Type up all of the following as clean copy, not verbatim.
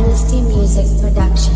Dynasty Music Production.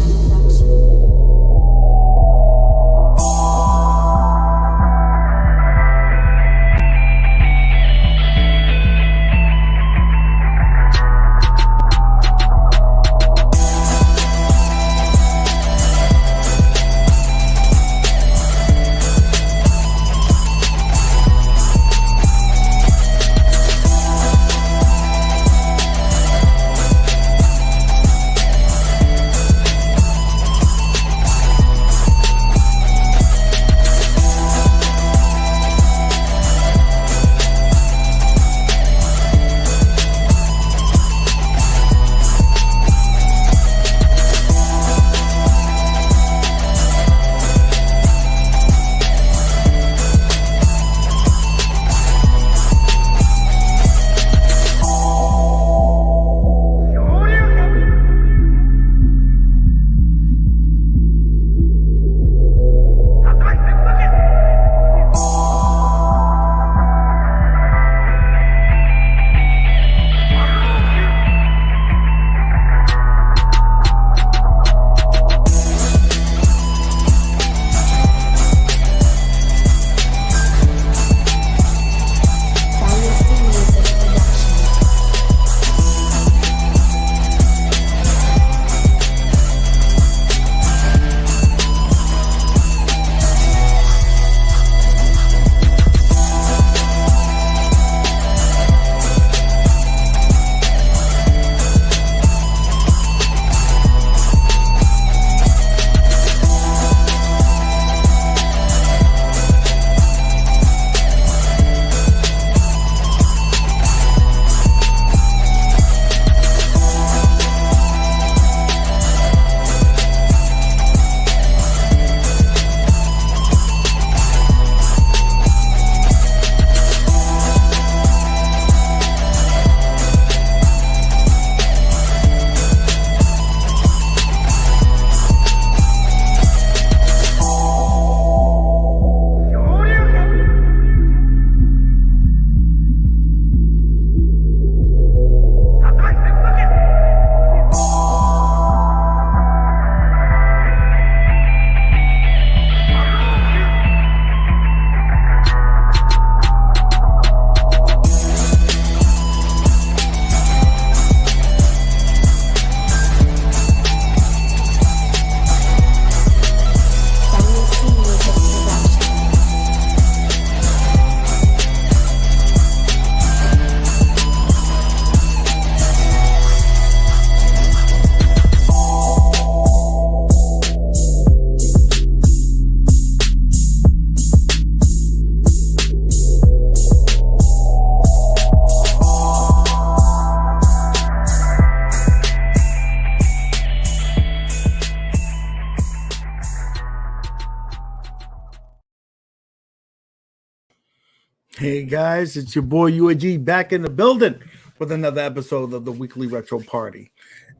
Hey guys, it's your boy UAG back in the building with another episode of the Weekly Retro Party.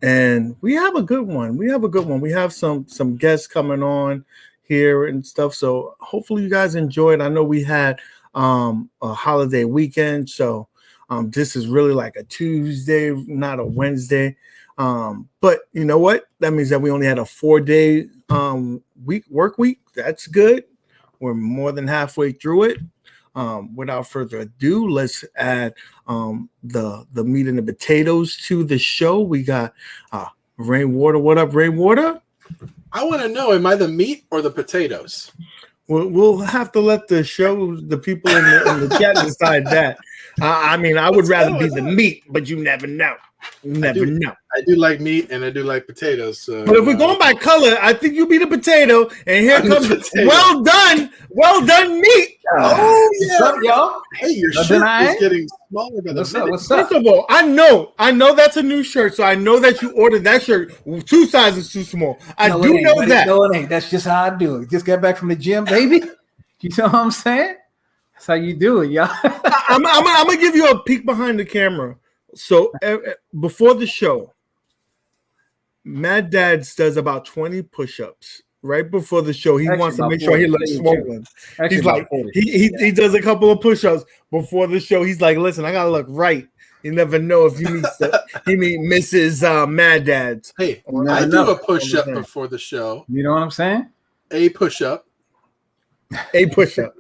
And we have a good one. We have some guests coming on here and stuff. So hopefully you guys enjoyed. I know we had a holiday weekend. So this is really like a Tuesday, not a Wednesday. But you know what? That means that we only had a 4-day work week. That's good. We're more than halfway through it. Without further ado, let's add the meat and the potatoes to the show. We got Rainwater. What up, Rainwater? I want to know, am I the meat or the potatoes? We'll have to let the people in the chat decide that. I mean, I would rather be the meat, but you never know. You never know. I do like meat and I do like potatoes. So, but if we're going by color, I think you'll be the potato. And here comes well done meat. Oh yeah, what's up, y'all? Hey, your shirt is getting smaller by the minute. What's up? First of all, I know that's a new shirt, so I know that you ordered that shirt 2 sizes too small. I do know that. No, it ain't. That's just how I do it. Just got back from the gym, baby. You know what I'm saying? That's how you do it, y'all. I'm gonna give you a peek behind the camera. So before the show, Mad Dads does about 20 push-ups right before the show. He wants to make sure he looks swollen. He's like he does a couple of push-ups before the show. He's like, listen, I gotta look right. You never know if you meet Mrs. Mad Dads. Hey, You I never do know. a push-up before the show. You know what I'm saying? A push-up. A push-up.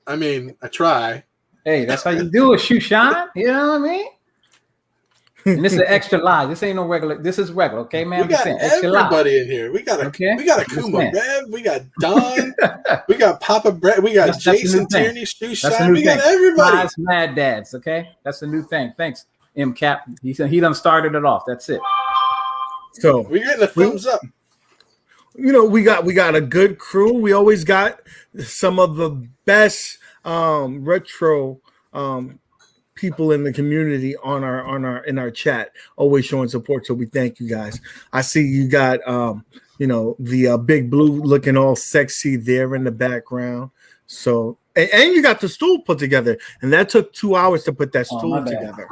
I mean, I try. Hey, that's how you do it, shoe shine. You know what I mean? And this is an extra live. This ain't no regular. This is regular, okay, man? We got everybody in here. We got a Kuma Rev. We got Don. We got Papa Brett. We got Jason Tierney, Shoe Shine. We got everybody. Nice Mad Dads, okay? That's the new thing. Thanks, M Cap. He said he done started it off. That's it. So we're getting a thumbs up. You know, we got a good crew. We always got some of the best retro people in the community in our chat, always showing support. So we thank you guys. I see you got the Big Blue looking all sexy there in the background. So and you got the stool put together, and that took 2 hours to put that stool together.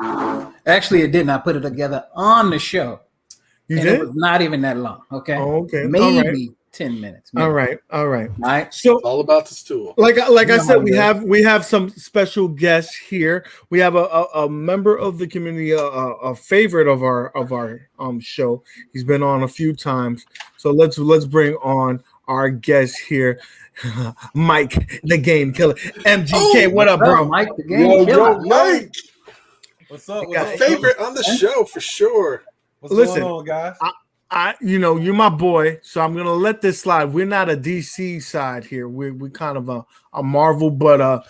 Actually, it didn't. I put it together on the show. You and did? It was not even that long. Okay. Oh, okay. Maybe 10 minutes. Maybe. All right. So it's all about the stool. Like I said, we have some special guests here. We have a member of the community, a favorite of our show. He's been on a few times. So let's bring on our guest here, Mike, the Game Killer. MGK, what up, bro? Mike, the Game Killer. Mike. What's up? Favorite on the show for sure. What's going on, guys? You're my boy, so I'm gonna let this slide. We're not a DC side here. We're kind of a Marvel, but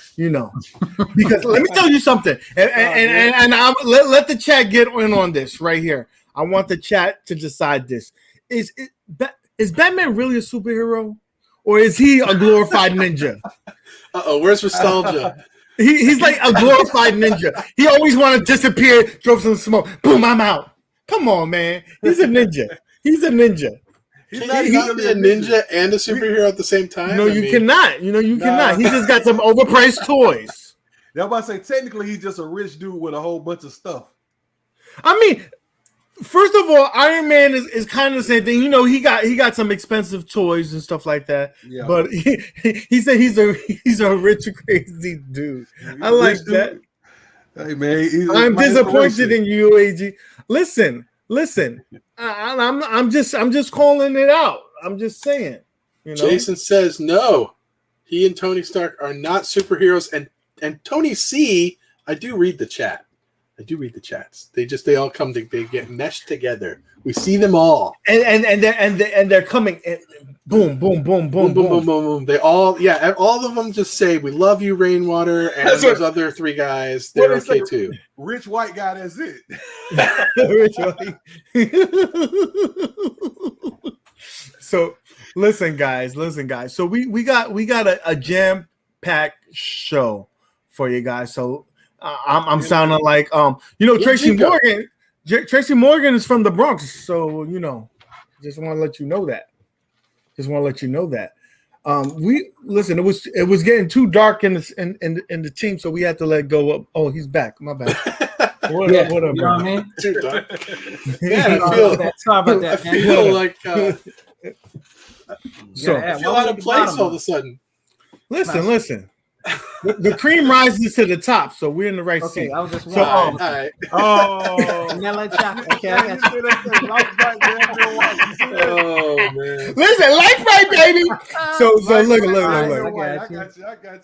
because let me tell you something, and I'll let the chat get in on this right here. I want the chat to decide this: is Batman really a superhero, or is he a glorified ninja? Where's nostalgia? He's like a glorified ninja. He always want to disappear, drove some smoke, boom, I'm out. Come on, man. He's a ninja. He's a ninja. He's not really a ninja and a superhero at the same time. No, you cannot. You cannot. He just got some overpriced toys. That's why I say technically he's just a rich dude with a whole bunch of stuff. I mean, first of all, Iron Man is kind of the same thing. He got some expensive toys and stuff like that. Yeah. But he said he's a rich crazy dude. I like that. Hey man, I'm disappointed in you, AG. Listen. I'm just calling it out. I'm just saying. Jason says no. He and Tony Stark are not superheroes, and Tony C. I do read the chat. I do read the chats. They all come. They get meshed together. We see them all, and they're coming. And boom, boom, boom, boom, boom, boom, boom. They all of them just say we love you, Rainwater, and those other three guys. They're okay too. Rich white guy. That's it. Rich white. So listen, guys. So we got a jam-packed show for you guys. So I'm sounding like Tracy Morgan. Tracy Morgan is from the Bronx, so just want to let you know that. It was getting too dark in the team, so we had to let go of. Oh, he's back. My bad. What up, you know what I mean? Too dark. I feel like so I feel out of place all of a sudden. Listen. The cream rises to the top, so we're in the right seat. I was just so, all right. Vanilla chocolate. Okay, I got you. Oh man! Listen, life right, baby. So look. I got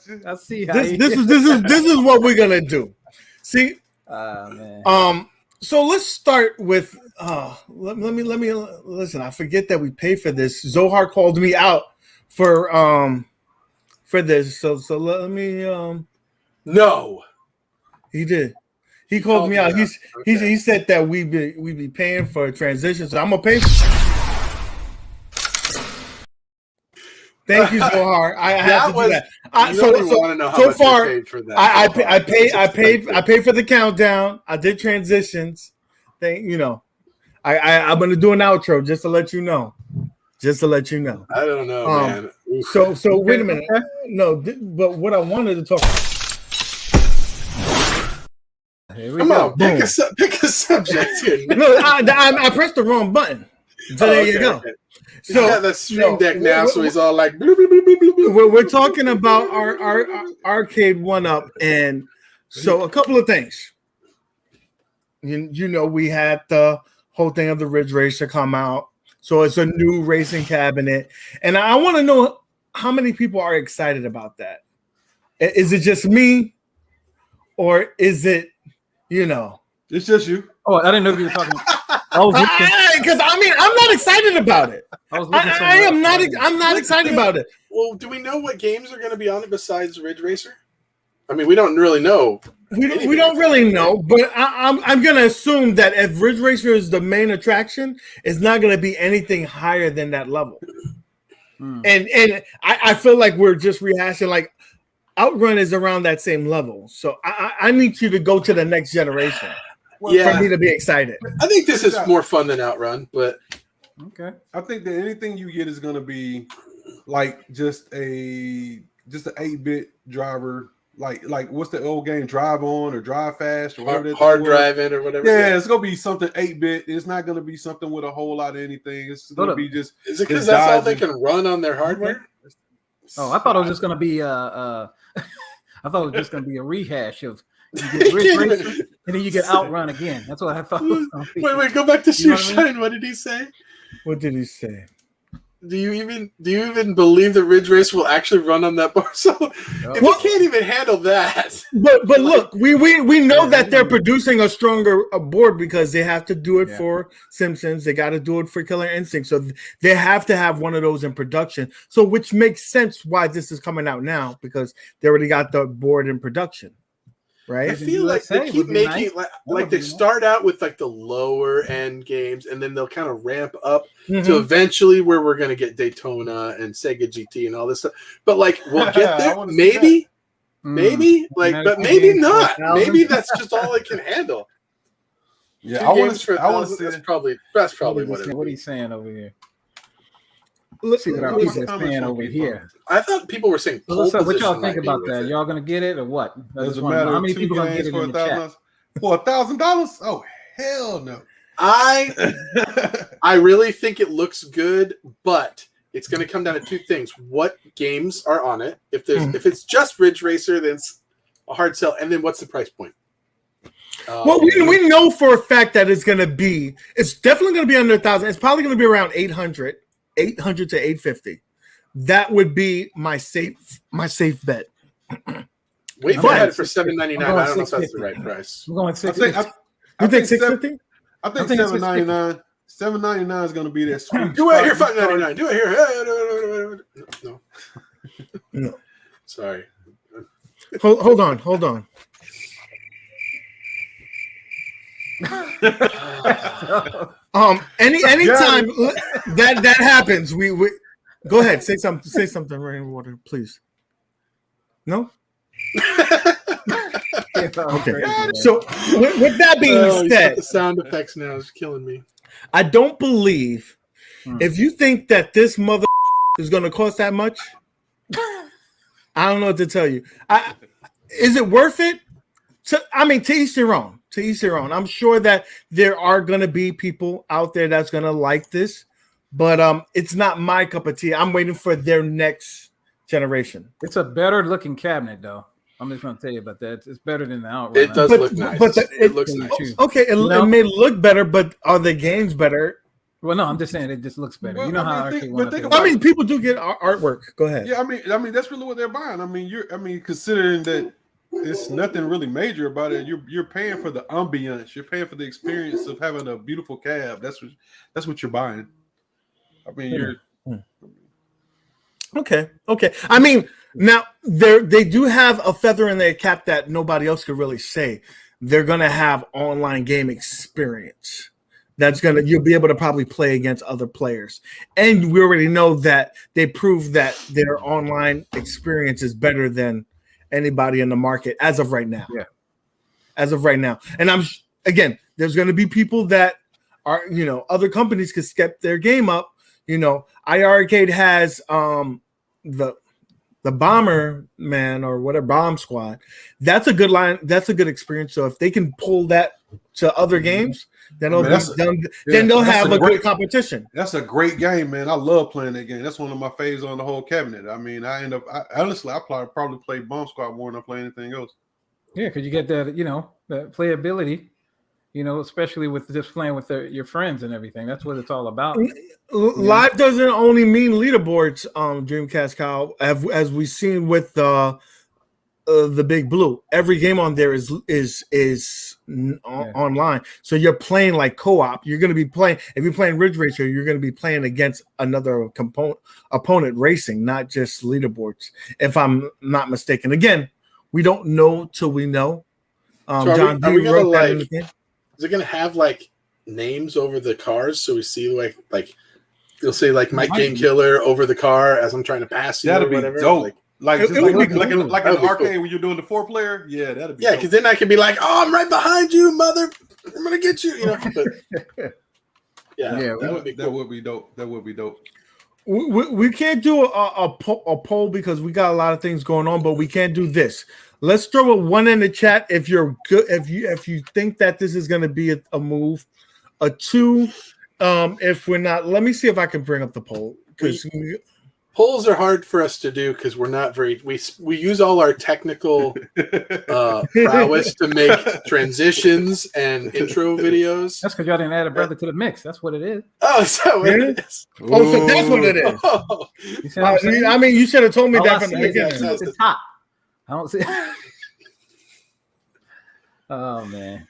you. I see how this is what we're gonna do. See, man. So let's start with. Let me listen. I forget that we pay for this. Zohar called me out for this, so let me. No, he did. He called me out. He said that we be paying for transitions. So I'm gonna pay. Thank you, Zohar. I have to do that. So far, I paid for the countdown. I did transitions. I'm gonna do an outro just to let you know. I don't know, man. So wait a minute. No, but what I wanted to talk. Come on, pick a subject here. No, I pressed the wrong button. So there you go. Okay. So he's got the stream deck now, so he's all like. We're talking about our Arcade1up, and so a couple of things. we had the whole thing of the Ridge Racer come out. So it's a new racing cabinet. And I want to know how many people are excited about that. Is it just me? Or is it, It's just you. Oh, I didn't know if you were talking. I was looking. Because I'm not excited about it. I am not. I'm not excited about it. Well, do we know what games are going to be on it besides Ridge Racer? I mean, we don't really know. We don't really know, but I'm going to assume that if Ridge Racer is the main attraction, it's not going to be anything higher than that level. And I feel like we're just rehashing. Like Outrun is around that same level, so I need you to go to the next generation. For me to be excited. I think this is more fun than Outrun, but Okay. I think that anything you get is going to be like just an 8-bit driver. Like what's the old game? Drive On or Drive Fast or whatever. Hard driving or whatever. Yeah, it's gonna be something 8-bit. It's not gonna be something with a whole lot of anything. It's gonna be just. Is it because that's all they can run on their hardware? Oh, I thought it was just gonna be I thought it was just gonna be a rehash of you get Ridge Racer and then you get Outrun again. That's what I thought. It was gonna be. Wait, go back to Shoe Shine. What did he say? What did he say? Do you even believe the Ridge Racer will actually run on that bar? So if you can't even handle that, but look, we know that they're producing a stronger board because they have to do it for Simpsons. They got to do it for Killer Instinct, so they have to have one of those in production. So which makes sense why this is coming out now because they already got the board in production. Right. I feel like they keep making like they start out with like the lower end games and then they'll kind of ramp up to eventually where we're going to get Daytona and Sega GT and all this stuff. But like we'll get there, maybe, but maybe not. Maybe that's just all it can handle. Yeah, I want to see. That's probably what it is. What are you saying over here? Let's see what our people are saying over here. I thought people were saying. What y'all think about that? Y'all gonna get it or what? Doesn't matter. How many people gonna get it in the chat? For $1,000? Oh hell no! I really think it looks good, but it's going to come down to two things: what games are on it. If it's just Ridge Racer, then it's a hard sell. And then what's the price point? Well, we know for a fact that it's definitely going to be under 1,000. It's probably going to be around 800 to 850. That would be my safe bet. Wait for it for $7.99. I don't know if that's the right price. I'm going 650. You think 650? I think $7.99. $7.99 is going to be that sweet. Do it here, $5.99. Do it here. No. Sorry. Hold on. Anytime that happens, we go ahead. Say something, Rainwater, please. No. Okay. So with that being said, the sound effects now is killing me. I don't believe if you think that this mother is going to cost that much. I don't know what to tell you. Is it worth it? To each their own. To each their own. I'm sure that there are going to be people out there that's going to like this, but it's not my cup of tea. I'm waiting for their next generation. It's a better looking cabinet, though. I'm just going to tell you about that. It's better than the Outrun. It does look nice. But it looks nice. Okay, it may look better, but are the games better? Well, no, I'm just saying it just looks better. Well, you know how people do get artwork. Go ahead. Yeah, I mean that's really what they're buying. Considering that it's nothing really major about it, you're paying for the ambiance. You're paying for the experience of having a beautiful cab. That's what you're buying. Okay. Now they do have a feather in their cap that nobody else could really say. They're gonna have online game experience. You'll be able to probably play against other players. And we already know that they proved that their online experience is better than anybody in the market as of right now. Yeah. As of right now. And there's going to be people that are, other companies could step their game up. iiRcade has the Bomber Man or whatever, Bomb Squad. That's a good line. That's a good experience. So if they can pull that to other games, then they'll have a great competition. That's a great game, man. I love playing that game. That's one of my favorites on the whole cabinet. I probably play Bomb Squad more than I play anything else. Yeah, because you get that, that playability. You know, especially with just playing with your friends and everything. That's what it's all about. Live doesn't only mean leaderboards, Dreamcast Kyle, as we've seen with the Big Blue. Every game on there is online, so you're playing like co-op. You're going to be playing, if you're playing Ridge Racer, you're going to be playing against another opponent racing, not just leaderboards, if I'm not mistaken. Again, we don't know till we know. So John are we D gonna, wrote that in like, the game. Is it going to have like names over the cars so we see like you'll say like Mike Game Killer over the car as I'm trying to pass you? That'd or be whatever. dope. Like It would be like cool. an arcade when you're doing the 4-player. Yeah, that'd be dope. Because then I could be like, oh, I'm right behind you, mother. I'm gonna get you. You know. But, that would be cool. That would be dope. That would be dope. We can't do a poll because we got a lot of things going on, but we can't do this. Let's throw a 1 in the chat if you're good. If you think that this is going to be a move, a 2. If we're not, let me see if I can bring up the poll because Polls are hard for us to do because we're not very. We use all our technical prowess to make transitions and intro videos. That's because y'all didn't add a brother to the mix. That's what it is. Oh, is that what it is? Oh, so that's what it is. Oh. You see what I'm saying? I mean, you should have told me All that I from the see is beginning. that it's top. I don't see. Oh man.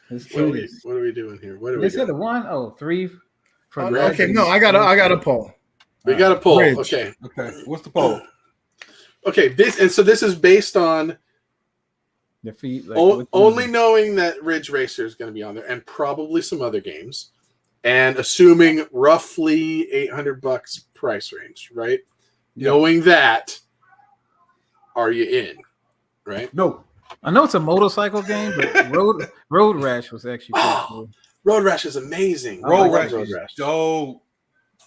What are we doing here? What are we They said the doing? 1, 3 for Okay, no, I got a poll. We got a poll. Bridge. Okay. What's the poll? Okay. This is based on defeat. only knowing that Ridge Racer is going to be on there and probably some other games, and assuming roughly $800 price range, right? Yeah. Knowing that, are you in? Right? No. I know it's a motorcycle game, but Road Rash was actually pretty cool. Road Rash is amazing. Road Rash. Rash. Dope.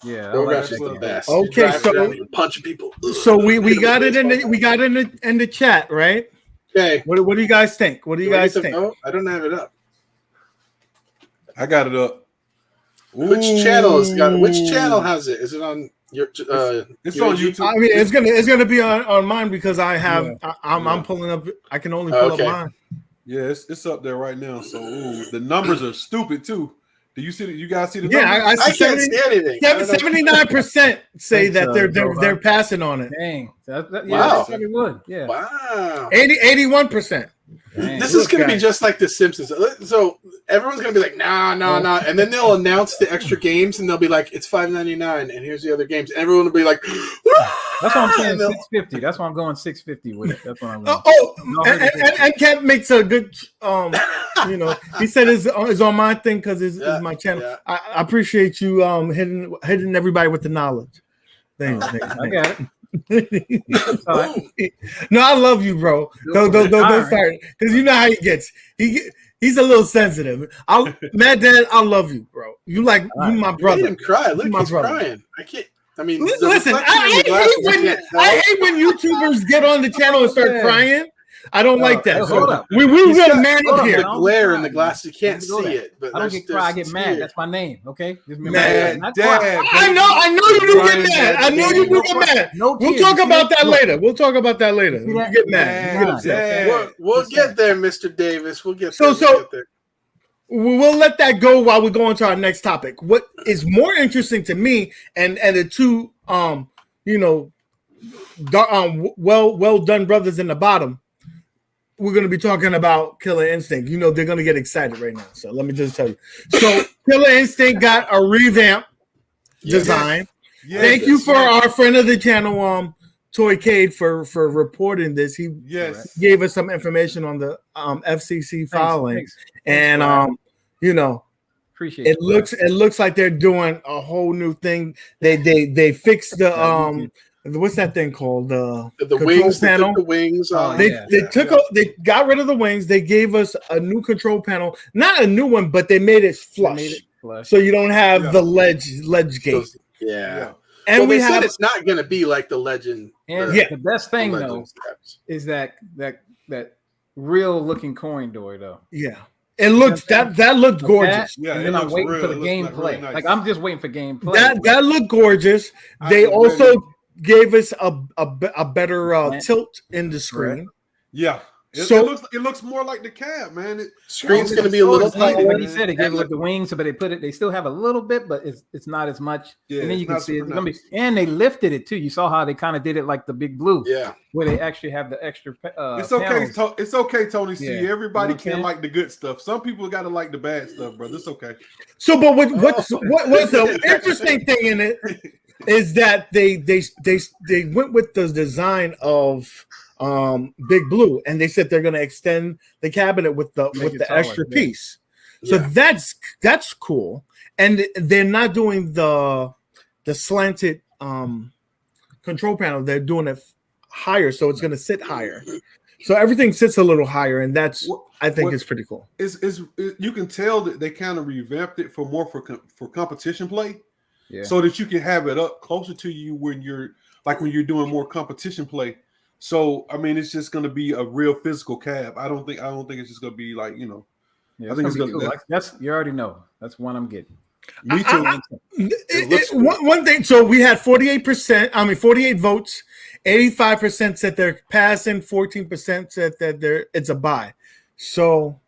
Yeah, Road I like Rash is that the game. best. Okay, You drive so- around, you're punching people. So we got it in the chat, right? Okay. What do you guys think? What do you Do I guys get to think? vote? I don't have it up. I got it up. Which channel has got it? Which channel has it? Is it on your? It's on YouTube. I mean, it's gonna be on mine because I have I'm pulling up. I can only pull up mine. Yeah, it's up there right now. So the numbers are stupid too. Do you see? You guys see the Yeah, numbers? I I can't see anything. 79% say that Think so, they're passing on it. Dang. Yeah, Wow. they probably would. Yeah. Wow. 81%. Dang. This is going to be just like The Simpsons. So everyone's going to be like, nah, and then they'll announce the extra games, and they'll be like, it's $5.99, and here's the other games. And everyone will be like, That's why I'm saying and they'll- 650. That's why I'm going 650 with it. That's what I'm going. And Kent makes a good he said it's on my thing because it's my channel. yeah. I appreciate you hitting everybody with the knowledge. Thanks. I got it. All right. No, I love you, bro. Don't start because you know how he gets. He's a little sensitive. Mad Dad, I love you, bro. You my You made brother. him cry. Look, My he's brother. crying. I can't. I mean, the Listen, reflection in the glasses, I hate when YouTubers get on the channel and start crying. I don't like that. hold So up. we're He's gonna got- man hold up up, here. the glare in the glass. You can't Go see there. it. But I don't get cry. I get mad. That's my name. Okay. Just remember Mad that. Not Dad. cry. I know you do get mad. I know you do get mad. No We'll tears. talk You about see? that Look, later. We'll talk about that later. See You that? get mad. You get Mad upset. Dad. We'll get there, Mr. Davis. We'll get So- there. We'll get there. We'll let that go while we go into our next topic. What is more interesting to me and the two well done brothers in the bottom, we're going to be talking about Killer Instinct. You know they're going to get excited right now. So let me just tell you. So Killer Instinct got a revamp design. Yes. Thank you for our friend of the channel, Toycade, for reporting this. He Yes. gave us some information on the FCC filing, Thanks. and Appreciate it looks like they're doing a whole new thing. They fixed the what's that thing called, the control wings. They panel. took the wings off. They got rid of the wings. They gave us a new control panel, not a new one, but they made it flush, so you don't have the ledge gate. Yeah. And well, we they said have it's not going to be like the Legend. And the best thing though is that real looking coin door though. Yeah, it looks that looked gorgeous. Yeah, and it then I'm looks waiting real. for the It looks gameplay. really nice. Like I'm just waiting for gameplay. That looked gorgeous. They also gave us a better tilt in the screen. Yeah. It looks more like the cab, man. Screen's going to be a little But tighter. he said they give it with the wings, but they still have a little bit, but it's not as much. Yeah, and then you can see it's super gonna be, nice. and they lifted it too. You saw how they kind of did it like the Big Blue, Yeah. where they actually have the extra. It's okay. panels. It's okay, Tony C. Yeah. Everybody You know what I'm can saying? like the good stuff. Some people got to like the bad stuff, brother. It's okay. So, but what's the interesting thing in it is that they went with the design of Big Blue, and they said they're going to extend the cabinet with the extra piece. So that's cool, and they're not doing the slanted control panel. They're doing it higher, so it's going to sit higher. So everything sits a little higher, and that's I think is pretty cool. You can tell that they kind of revamped it for competition play, Yeah. so that you can have it up closer to you when you're doing more competition play. So I mean, it's just going to be a real physical cab. I don't think it's just going to be like Yeah, I think it's gonna be gonna. cool. That's you already know. That's one I'm getting. Me too. One thing. So we had 48 votes. 85% said they're passing. 14% said that it's a buy. So,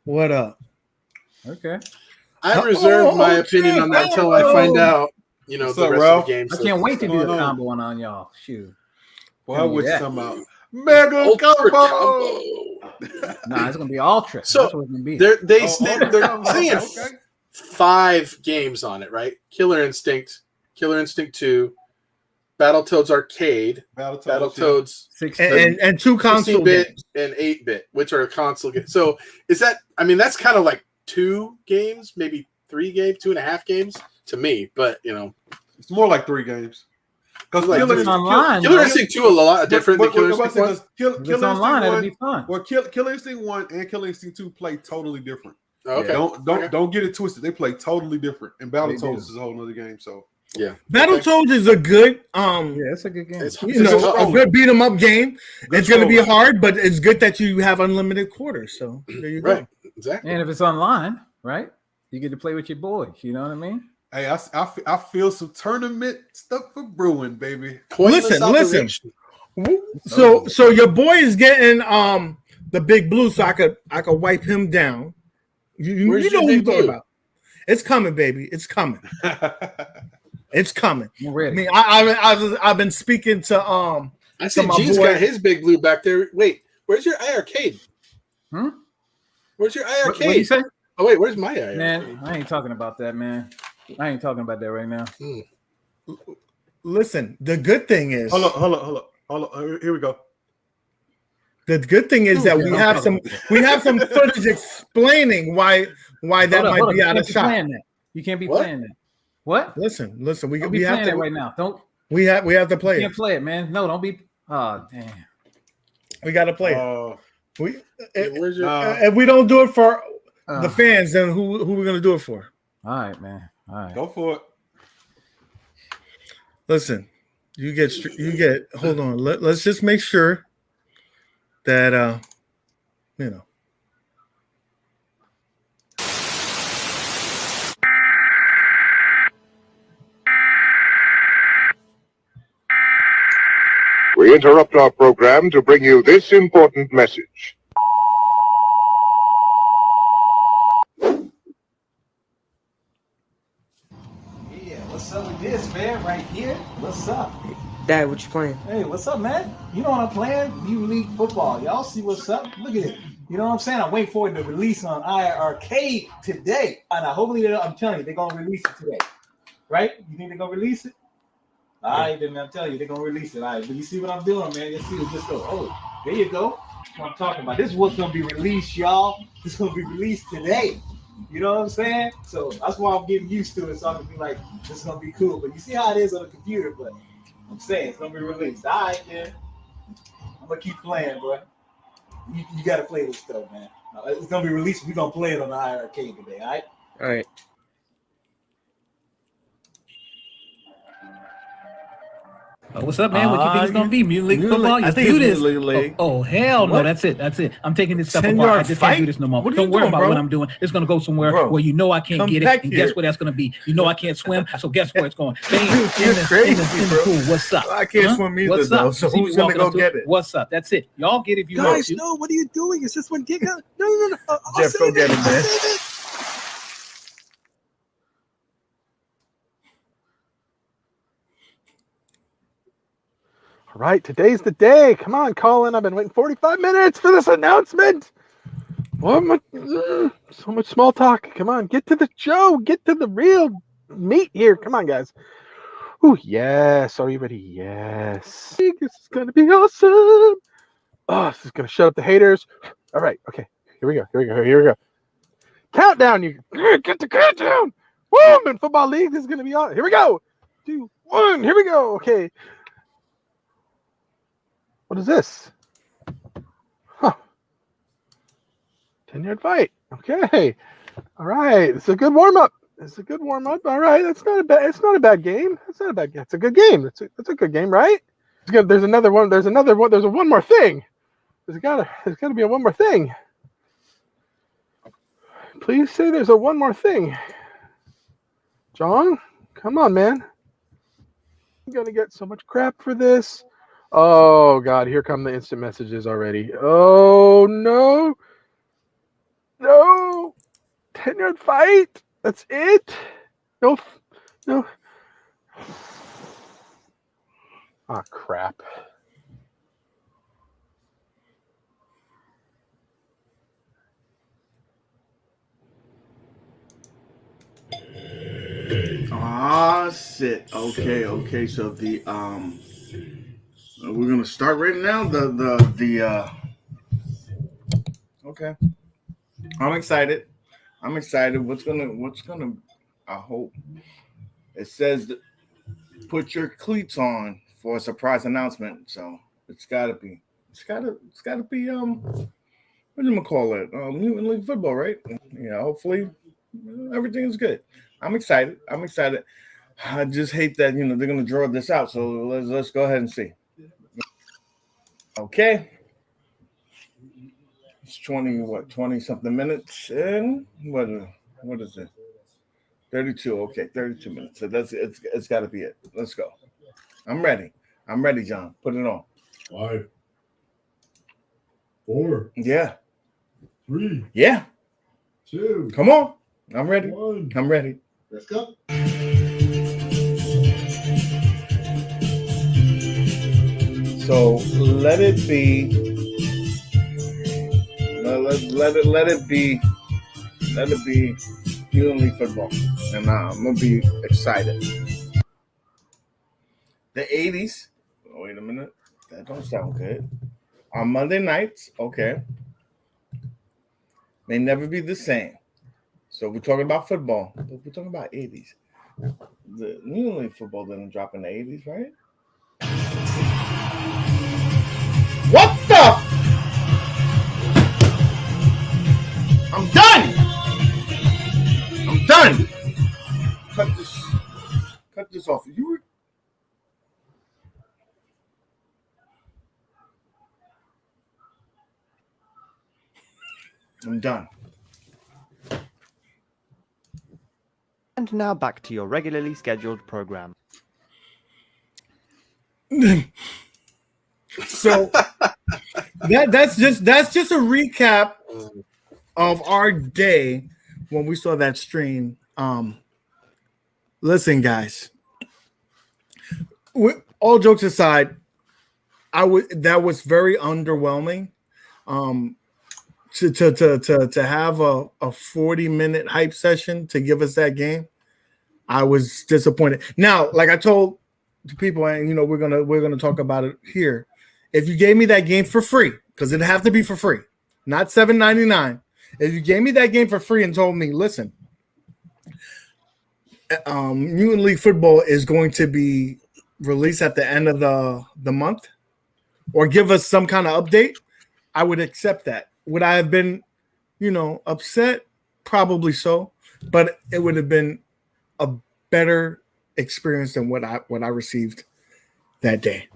what up? Okay. I reserve my opinion on that until I find out, the What's rest up, of Ralph? the game. I can't wait to do the going on? combo one on y'all. Shoot. Well, what you Yeah. talking about? Mega Ultra combo. Nah, it's gonna be ultra. So, that's what it's gonna be. They're Oh, saying okay. 5 games on it, right? Killer Instinct 2, Battletoads Arcade, Battletoads 16. And 2 console 16-bit games. and 8-bit, which are console games. So is that? I mean, that's kind of like 2 games, maybe 3 games, 2.5 games to me. But It's more like 3 games. Because Like, If it's online, Killer though, Instinct 2 a lot different than Killer Instinct 1. if it's online, it'll be fun. Well, Killer Instinct 1 and Killer Instinct 2 play totally different. Okay. Don't get it twisted. They play totally different. And They Battletoads do. is a whole other game. So Yeah. Battletoads is a good Yeah, it's a good game. It's a good beat 'em up game. It's going to be scrolling. hard, but it's good that you have unlimited quarters. So there you go. Right. Exactly. And if it's online, right, you get to play with your boys. You know what I mean? hey, I feel some tournament stuff for brewing, baby. Pointless Listen. operation. So your boy is getting the Big Blue, so I could wipe him down. You Where's know your what I'm Big talking Blue? about. It's coming, baby. It's coming. It's coming. I'm I ready. mean, I've been speaking to I see my G's boy- got his Big Blue back there. Wait, where's your iArcade? Hmm? Where's your What you iArcade? say? Oh wait, where's my iArcade? Man, I ain't talking about that, man. I ain't talking about that right now. Listen, the good thing is Hold on. Here we go. the good thing is that we have some footage explaining why that Hold might on. be out of You can't be shot. playing that. You can't be What? playing that. What? Listen, we Don't be have playing to it right now. Don't. we have to play You it. can't play it, man. No, don't be. Oh, damn. We got to play it. Where's your? If we don't do it for Uh, the fans, then who we gonna do it for? All right, man. All right. Go for it. Listen, you get. Hold on. Let's just make sure that you know. We interrupt our program to bring you this important message. Yeah, what's up with this, man? Right here? What's up? Dad, what you playing? Hey, what's up, man? You know what I'm playing? U League football. Y'all see what's up? Look at it. You know what I'm saying? I'm waiting for it to release on iiRcade today. And I hopefully, I'm telling you, they're going to release it today. Right? You think they're going to release it? All right, then I'm telling you, they're going to release it. All right, but you see what I'm doing, man? You see it just go, oh, there you go. That's what I'm talking about. This is what's going to be released, y'all. This is going to be released today. You know what I'm saying? So that's why I'm getting used to it. So I can be like, this is going to be cool. But you see how it is on the computer, but I'm saying it's going to be released. All right, man. I'm going to keep playing, bro. You got to play this stuff, man. It's going to be released. We're going to play it on the iiRcade today, all right? All right. What's up, man? What you think it's gonna be? Mutant League Mutant football? League. I Let's think do it's this. Mutant League. Oh, hell no! What? That's it. I'm taking this stuff apart. 10-yard I just fight? can't do this no more. What are Don't you worry doing, about bro? what I'm doing. It's gonna go somewhere Bro, where you know I can't come get back it, and here. guess where that's gonna be? You know I can't swim, so guess where it's going? Bam, You're in the crazy, bro. pool. What's up? I can't swim either, What's though. up? So See me who's gonna walking go up to get it? What's up? That's it. Y'all get it if you want Guys, to. no, what are you doing? Is this one Giga? No. I'll Jeff, go save get it, I'll man. save it. All right, today's the day. Come on, Colin. I've been waiting 45 minutes for this announcement. So much small talk. Come on, get to the show. Get to the real meat here. Come on, guys. Oh, yes. Are you ready? Yes. This is going to be awesome. Oh, this is going to shut up the haters. All right. Okay. Here we go. Countdown. You get the countdown. Boom. In Football League, this is going to be awesome. Here we go. 2, 1. Here we go. Okay. What is this? Huh. 10-yard fight. Okay. All right. It's a good warm-up. All right. That's not a bad. It's not a bad game. It's not a bad game. It's a good game. It's a good game, right? It's good. There's another one. There's a one more thing. There's gotta be a one more thing. Please say there's a one more thing. John, come on, man. I'm gonna get so much crap for this. Oh God, here come the instant messages already. Oh no. 10-yard fight. That's it. No. Ah, crap. Ah, shit. Okay. So the we're gonna start right now. Okay. I'm excited. What's gonna? I hope it says put your cleats on for a surprise announcement. So it's gotta be. What do you call it? Mutant League football, right? Yeah. Hopefully, everything is good. I'm excited. I just hate that they're gonna draw this out. So let's go ahead and see. Okay. It's 20 something minutes in. What is it? 32. Okay, 32 minutes. So it's got to be it. Let's go. I'm ready, John. Put it on. 5, 4, Yeah. 3, Yeah. 2, Come on. I'm ready. 1. I'm ready. Let's go. So let it be. Let it be Mutant League football, and I'm gonna be excited. The 80s. Oh, wait a minute. That don't sound good. On Monday nights, okay. May never be the same. So we're talking about football, but we're talking about 80s. The Mutant League football didn't drop in the 80s, right? What the? I'm done. Cut this off. I'm done. And now back to your regularly scheduled program. So that's just a recap of our day when we saw that stream. Listen, guys. All jokes aside, that was very underwhelming. To have a 40-minute hype session to give us that game, I was disappointed. Now, like I told the people, and we're gonna talk about it here. If you gave me that game for free, because it'd have to be for free, not $7.99. If you gave me that game for free and told me, listen, Mutant League football is going to be released at the end of the month, or give us some kind of update, I would accept that. Would I have been, upset? Probably so, but it would have been a better experience than what I received that day.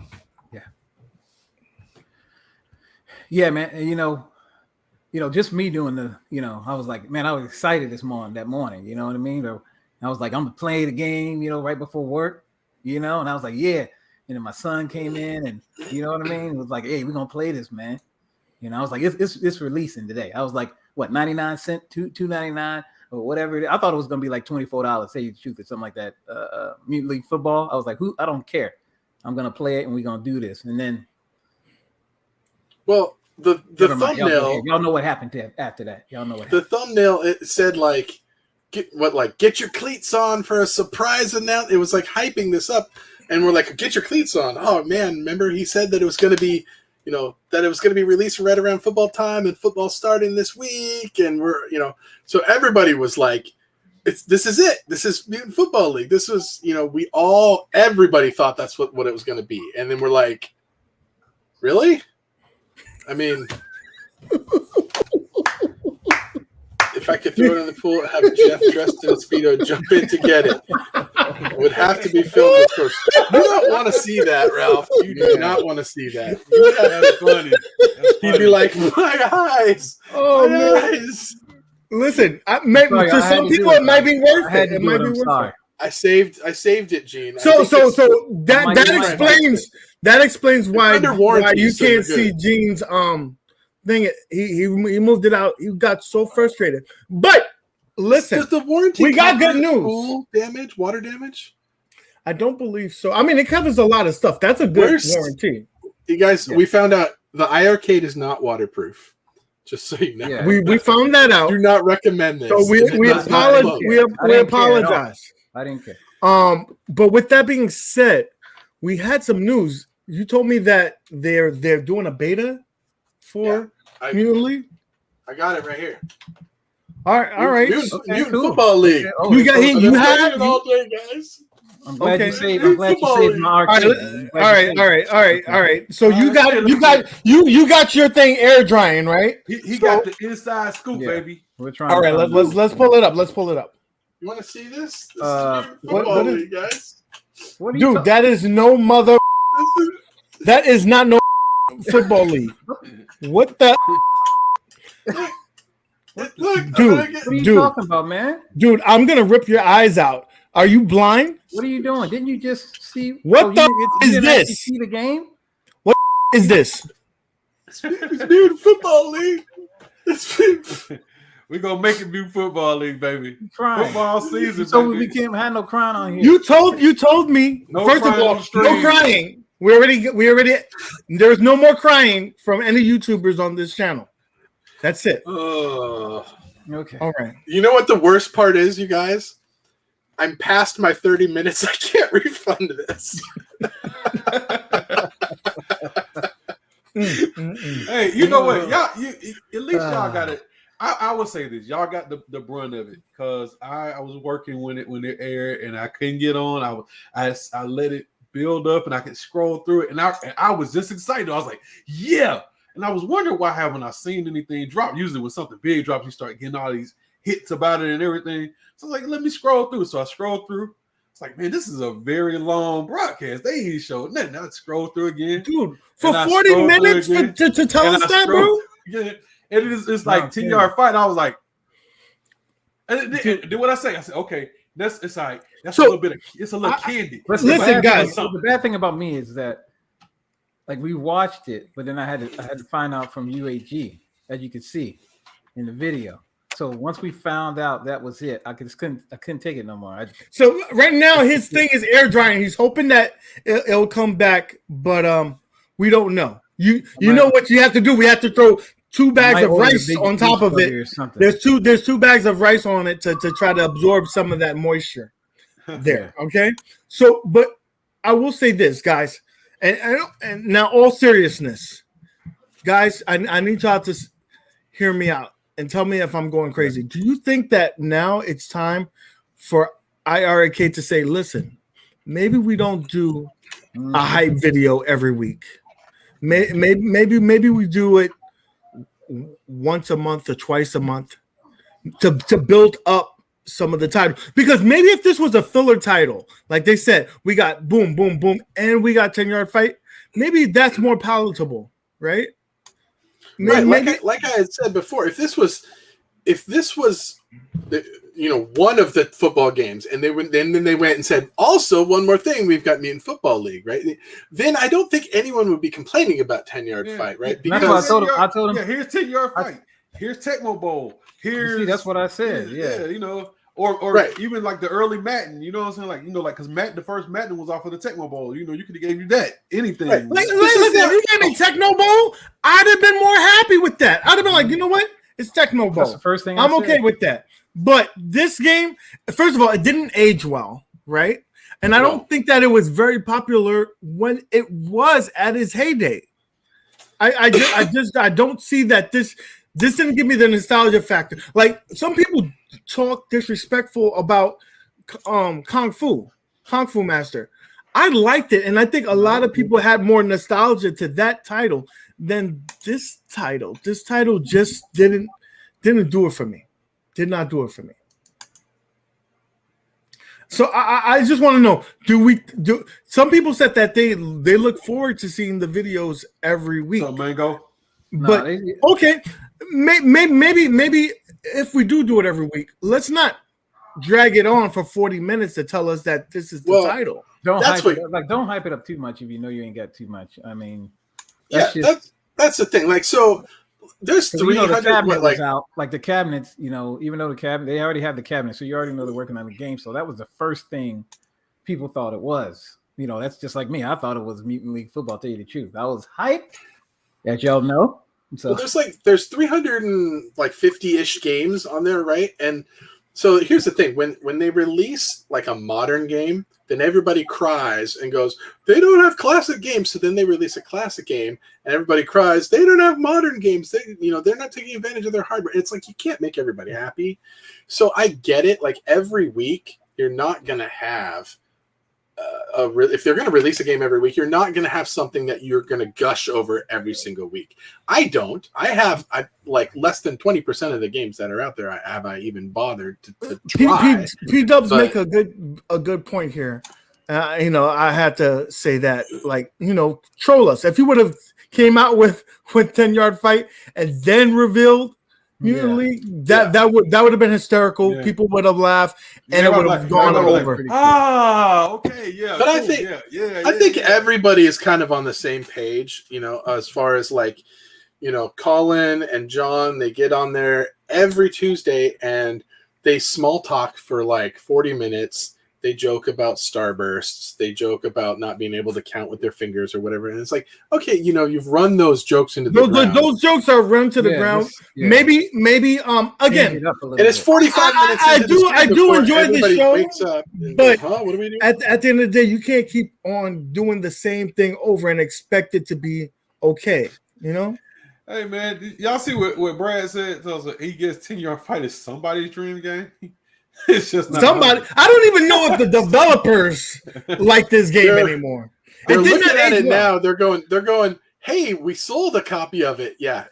Yeah, man. And, just me doing I was like, man, I was excited that morning. You know what I mean? Or I was like, I'm gonna play the game, right before work, and I was like, yeah. And then my son came in, and you know what I mean? It was like, hey, we're gonna play this, man. I was like, it's releasing today. I was like, what, 99 cents, $2.99 or whatever it is. I thought it was gonna be like $24, say you shoot or something like that. Mutant League Football. I was like, I don't care. I'm gonna play it and we're gonna do this. And then the thumbnail, y'all know what happened after that. Y'all know what happened. The thumbnail, it said get your cleats on for a surprise announcement. It was like hyping this up, and we're like, get your cleats on. Oh man, remember he said that it was going to be, that it was going to be released right around football time and football starting this week, and we're, so everybody was like, this is it. This is Mutant Football League. This was, everybody thought that's what it was going to be, and then we're like, really? I mean, if I could throw it in the pool and have Jeff dressed in a Speedo jump in to get it, it would have to be filmed with first. You don't want to see that, Ralph. You do not want to see that. That's funny. He'd be like, my eyes. Oh, my man. eyes. Listen, to some people it might be worth it. It might be worth it. I saved it, Gene. So that explains why you can't see Gene's thing. He moved it out. He got so frustrated. But listen, does the warranty we got good news. Pool damage, water damage? I don't believe so. I mean, it covers a lot of stuff. That's a good warranty. You guys, we found out the iiRcade is not waterproof. Just so you know. Yeah. We found that out. Do not recommend this. So we apologize. We apologize. I didn't care. But with that being said, we had some news. You told me that they're doing a beta for Mutant League. I got it right here. All right. Mutant Football League. You have it all day, guys. I'm glad you saved my arcade. All right. So you got your thing air drying, right? He got the inside scoop, baby. We're trying. All right, let's pull it up. Let's pull it up. You want to see this? This is Football League, guys. Dude, that is no mother. That is not no Football League. What the? Look, dude, what are you talking about, man? Dude, I'm gonna rip your eyes out. Are you blind? What are you doing? Didn't you just see? What is this? See the game? What is this? It's Mutant Football League. We're gonna make it be Football League, baby. Football season. So we can't have no crying on here. You told me. No first of all, no crying. We already. There's no more crying from any YouTubers on this channel. That's it. Okay. All right. You know what the worst part is, you guys? I'm past my 30 minutes. I can't refund this. Hey, you know what? Y'all, at least y'all got it. I would say this: y'all got the brunt of it because I was working when it aired and I couldn't get on. I let it build up and I could scroll through it and I was just excited. I was like, yeah. And I was wondering why haven't I seen anything drop? Usually when something big drops, you start getting all these hits about it and everything. So I was like, let me scroll through. So I scrolled through. It's like, man, this is a very long broadcast. They ain't showed nothing. I scroll through again. Dude, for 40 minutes to tell us that, bro? Yeah. And it's like 10-yard fight. I was like, and then what I say? I said, okay, it's like that's a little bit of candy. Listen, guys. The bad thing about me is that like we watched it, but then I had to find out from UAG, as you could see in the video. So once we found out that was it, I couldn't take it no more. So right now his thing is air drying. He's hoping that it'll come back, but we don't know. You know what you have to do? We have to throw 2 bags of rice on top of it. There's two bags of rice on it to try to absorb some of that moisture there. Okay. So, but I will say this, guys, and now all seriousness, guys, I need y'all to hear me out and tell me if I'm going crazy. Do you think that now it's time for iiRcade to say, listen, maybe we don't do a hype video every week. Maybe we do it once a month or twice a month to build up some of the title, because maybe if this was a filler title, like they said, we got boom, boom, boom, and we got 10-yard fight, maybe that's more palatable, right? Right, Maybe, like I had said before, if this was one of the football games, and then they went and said, also one more thing, we've got Mutant Football League, right? Then I don't think anyone would be complaining about 10-yard fight, right? That's what I told him. Yeah, here's 10-yard fight. Here's Tecmo Bowl. Here's that's what I said. Yeah, or right. even like the early Madden. You know what I'm saying? Like because the first Madden was off of the Tecmo Bowl. You could have gave you that anything. right. Listen, if you gave me Tecmo Bowl, I'd have been more happy with that. I'd have been like, you know what? It's Tecmo Bowl. That's the first thing I'm okay with that. But this game, first of all, it didn't age well, right? And I don't think that it was very popular when it was at its heyday. I don't see that this didn't give me the nostalgia factor. Like some people talk disrespectful about Kung Fu Master. I liked it, and I think a lot of people had more nostalgia to that title than this title. This title just didn't do it for me. Did not do it for me. So I just want to know, do some people said that they look forward to seeing the videos every week. So Mango. But okay, maybe if we do it every week, let's not drag it on for 40 minutes to tell us that this is the title. Don't hype it up too much if you know you ain't got too much. I mean, that's the thing. Like, so there's 300 like the cabinets, even though the cabinet, they already have the cabinet, so you already know they're working on the game. So that was the first thing people thought it was. That's just like me. I thought it was Mutant League Football, tell you the truth. I was hyped, as y'all know. So there's 350-ish games on there, right? And so here's the thing: when they release like a modern game, then everybody cries and goes, they don't have classic games. So then they release a classic game, and everybody cries, they don't have modern games. They're not taking advantage of their hardware. It's like you can't make everybody happy. So I get it. Like every week, you're not gonna have if they're going to release a game every week, you're not going to have something that you're going to gush over every single week. I don't. I like less than 20% of the games that are out there. I even bothered to try. P-Dubs make a good point here. I had to say that, like, troll us. If you would have came out with 10-yard fight and then revealed Mutant League, that would have been hysterical. Yeah. People would have laughed, and it would have gone over. Okay, yeah. But I think everybody is kind of on the same page, as far as like, Colin and John, they get on there every Tuesday and they small talk for like 40 minutes. They joke about starbursts. They joke about not being able to count with their fingers or whatever. And it's like, okay, you've run those jokes into the ground. Those jokes are run to the ground. Maybe again. And it's 45 minutes. I do enjoy the show, but goes, what do we do? At the end of the day, you can't keep on doing the same thing over and expect it to be okay. Hey man, y'all see what Brad said? So he gets 10-yard fight is somebody's dream game. It's just not somebody. I don't even know if the developers like this game anymore. They're looking at it now. They're going. Hey, we sold a copy of it. Yeah.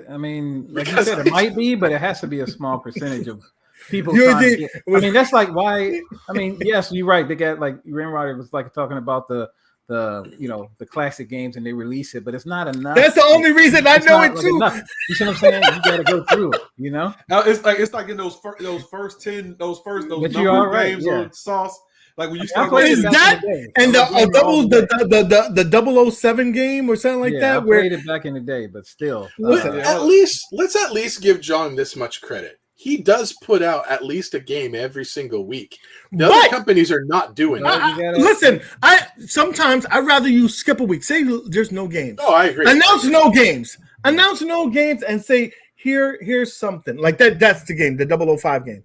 I mean, like you said, it might be, but it has to be a small percentage of people. I mean, that's like why. I mean, yes, you're right. They got like Rainwater was like talking about the classic games and they release it, but it's not enough. That's the only reason I know it too. You see what I'm saying? You got to go through it. Now it's like in those first games on sauce. Like when you start playing that and the 007 game or something like that. I played it back in the day, but still. Let's at least give John this much credit. He does put out at least a game every single week. The other companies are not doing that. Listen, sometimes I'd rather you skip a week. Say there's no games. Oh, I agree. Announce no games. Announce no games and say here's something like that. That's the game, the 005 game.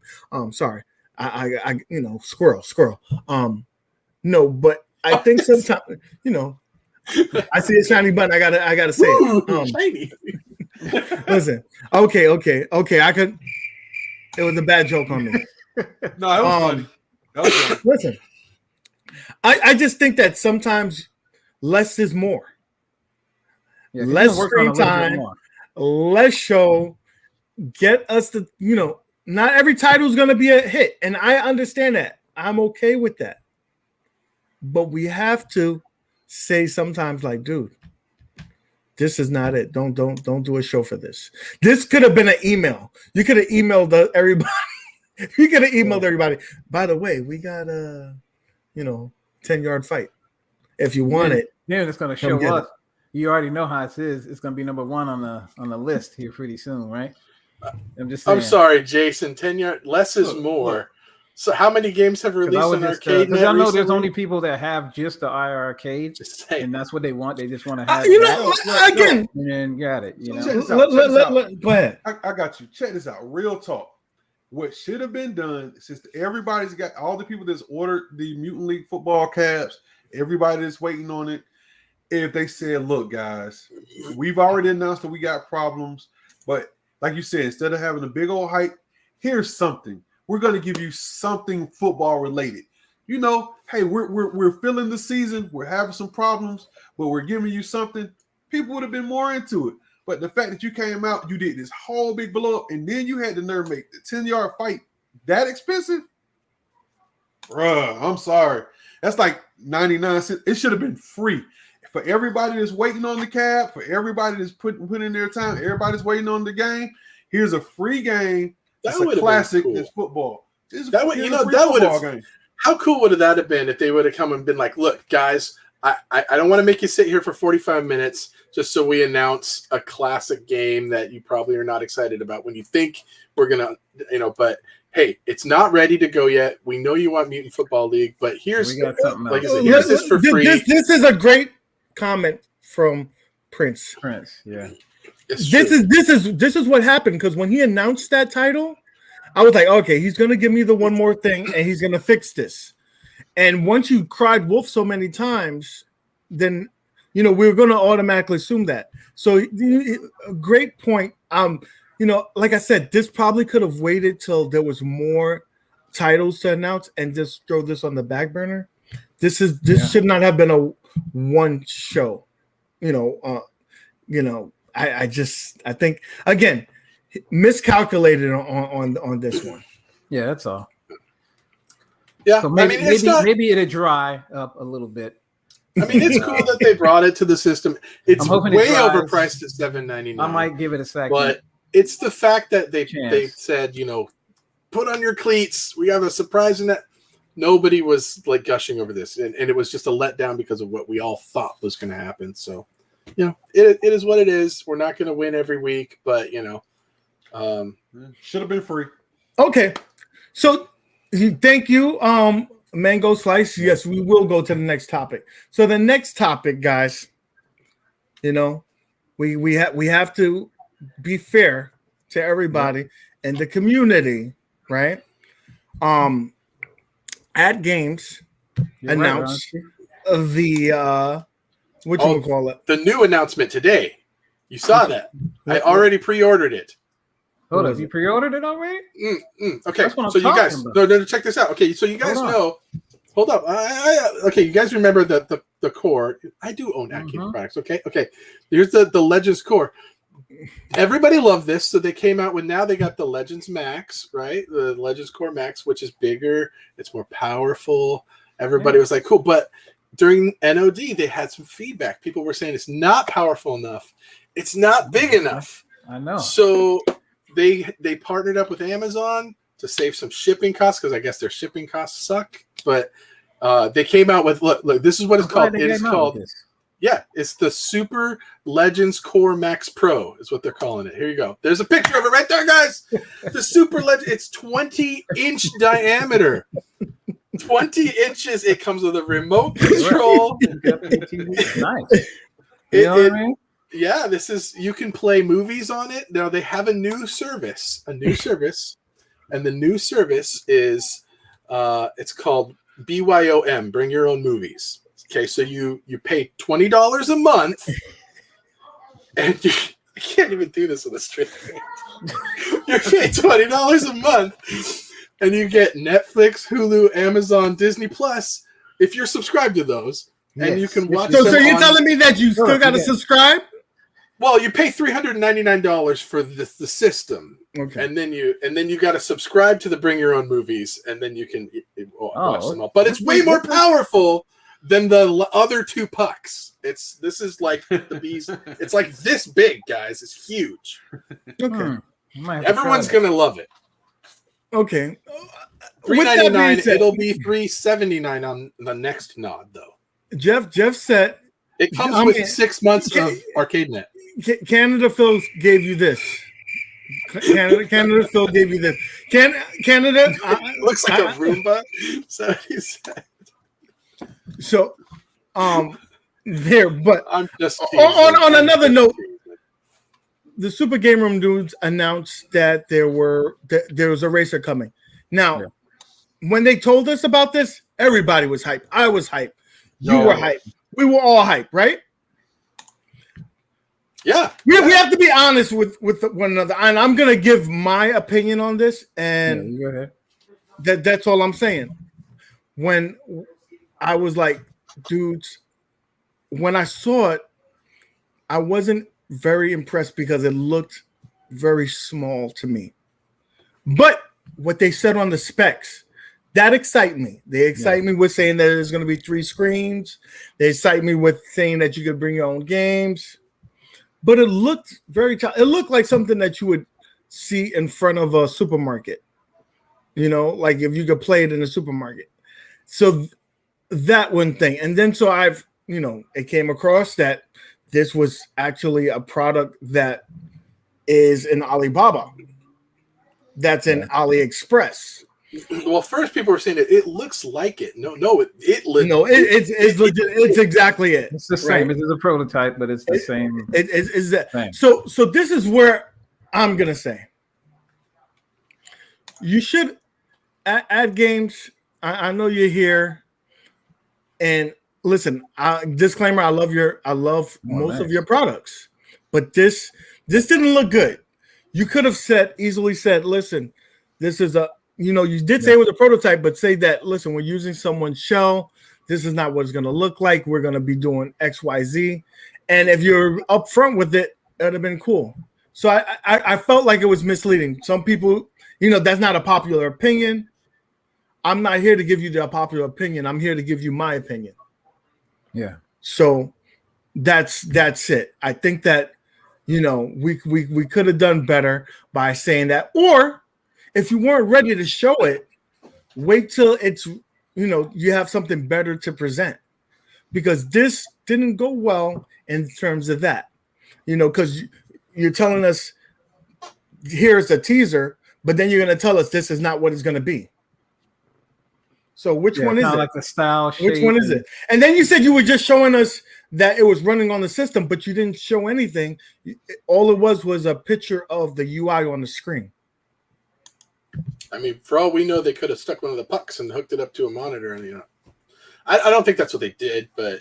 Sorry, I squirrel. No, but I think sometimes I see a shiny button. I gotta say it. Shiny. Listen, okay. I could. It was a bad joke on me. No, it was funny. Listen, I just think that sometimes less is more. Less screen time, less show. Get us to, Not every title is going to be a hit, and I understand that. I'm okay with that. But we have to say sometimes, like, dude, this is not it. Don't do a show for this. This could have been an email. You could have emailed everybody. You could have emailed everybody. By the way, we got a 10-yard fight. If you want it, then it's going to show us. You already know how it is. It's going to be number one on the list here pretty soon, right? I'm just saying. I'm sorry, Jason. 10-yard less is more. So how many games have released on Arcade? Because I know there's only people that have just the iiRcade, and that's what they want. They just want to have again, and then got it. Go ahead. I got you. Check this out. Real talk. What should have been done, since everybody's got all the people that's ordered the Mutant League football caps, everybody that's waiting on it, if they said, look, guys, we've already announced that we got problems, but like you said, instead of having a big old hype, here's something. We're going to give you something football related. Hey, we're filling the season. We're having some problems, but we're giving you something. People would have been more into it. But the fact that you came out, you did this whole big blow up, and then you had the nerve to make the 10-yard fight that expensive? Bruh, I'm sorry. That's like 99 cents. It should have been free. For everybody that's waiting on the cab, for everybody that's putting in their time, everybody's waiting on the game, here's a free game. That's a classic. Cool. It's football. That would have. How cool would that have been if they would have come and been like, "Look, guys, I don't want to make you sit here for 45 minutes just so we announce a classic game that you probably are not excited about when you think we're gonna, but hey, it's not ready to go yet. We know you want Mutant Football League, but here's we got something like else. I said, here's this for free." This is a great comment from Prince. Yeah. This is what happened, because when he announced that title, I was like, okay, he's gonna give me the one more thing and he's gonna fix this. And once you cried wolf so many times, then we're gonna automatically assume that. So a great point. Like I said, this probably could have waited till there was more titles to announce and just throw this on the back burner. This should not have been a one show. I think again miscalculated on this one. Yeah, that's all. Yeah, so maybe it'll dry up a little bit. I mean, it's cool that they brought it to the system. It's way overpriced at $7.99. I might give it a second, but it's the fact that they said, put on your cleats. We have a surprise in that. Nobody was like gushing over this, and it was just a letdown because of what we all thought was going to happen. So, it is what it is. We're not going to win every week, but should have been free. Okay, so thank you, Mango Slice. Yes, we will go to the next topic. So the next topic, guys, we have to be fair to everybody and the community, right? Atgames announced the the new announcement today. You saw that? I already pre-ordered it. Hold on, you pre-ordered it already? Okay, so you guys, no, check this out. Okay, so you guys know. Hold up. Okay, you guys remember the core? I do own Atgames products. Okay. Here's the Legends core. Everybody loved this, so they came out with, now they got the Legends Max, right? The Legends Core Max, which is bigger, it's more powerful. Everybody was like, cool, but during NOD, they had some feedback. People were saying it's not powerful enough, it's not big enough. I know. So they partnered up with Amazon to save some shipping costs, because I guess their shipping costs suck. But they came out with look. This is what it's called. It is called. Yeah, it's the Super Legends Core Max Pro is what they're calling it. Here you go. There's a picture of it right there, guys. The Super Legend. It's 20-inch diameter. 20 inches. It comes with a remote control. Nice. You know what I mean? Yeah, you can play movies on it. Now they have a new service. And the new service is it's called BYOM, Bring Your Own Movies. Okay, so you pay $20 a month, and I can't even do this with a straight face. You pay $20 a month, and you get Netflix, Hulu, Amazon, Disney Plus, if you're subscribed to those, and you can watch. So you're telling me that you still got to subscribe? Well, you pay $399 for the system, Okay. and then you got to subscribe to the Bring Your Own Movies, and then you can watch them all. But it's way more powerful than the other two pucks. This is like the bees. It's like this big, guys. It's huge. Okay. Everyone's gonna love it. Okay. $399. It'll be $379 on the next nod, though. Jeff said it comes with 6 months of ArcadeNet. Canada Phil gave you this. Canada Phil gave you this. Canada looks like a Roomba. So he said. So, there, but I'm just on another note, the Super Game Room dudes announced that there was a racer coming. Now, when they told us about this, everybody was hyped. I was hyped. You were hyped. We were all hyped, right? Yeah. We have to be honest with one another, and I'm gonna give my opinion on this, and go ahead. That's all I'm saying. When I was like, dudes, when I saw it, I wasn't very impressed because it looked very small to me. But what they said on the specs, that excite me. They excite me with saying that there's going to be 3 screens. They excite me with saying that you could bring your own games. But it looked it looked like something that you would see in front of a supermarket. You know, like if you could play it in a supermarket. So that one thing. And then so it came across that this was actually a product that is in Alibaba. That's in AliExpress. Well, first people were saying it looks like it. It's legit. It's exactly it. It's the same. Right? It is a prototype, but it's the same. It's that. Same. So this is where I'm gonna say you should Atgames. I know you're here, and listen. Disclaimer: I love most of your products, but this didn't look good. You could have easily said, "Listen, this is a." You did say it was a prototype, but say that, listen, we're using someone's shell. This is not what it's going to look like. We're going to be doing X, Y, Z. And if you're upfront with it, it would have been cool. So I felt like it was misleading. Some people, that's not a popular opinion. I'm not here to give you the popular opinion. I'm here to give you my opinion. Yeah. So that's it. I think that, we could have done better by saying that. Or if you weren't ready to show it, wait till it's, you have something better to present, because this didn't go well in terms of that, because you're telling us here's a teaser, but then you're going to tell us this is not what it's going to be. So which one is it? Like the style, shape, which one is it? And then you said you were just showing us that it was running on the system, but you didn't show anything. All it was a picture of the UI on the screen. I mean, for all we know, they could have stuck one of the pucks and hooked it up to a monitor, and I don't think that's what they did. But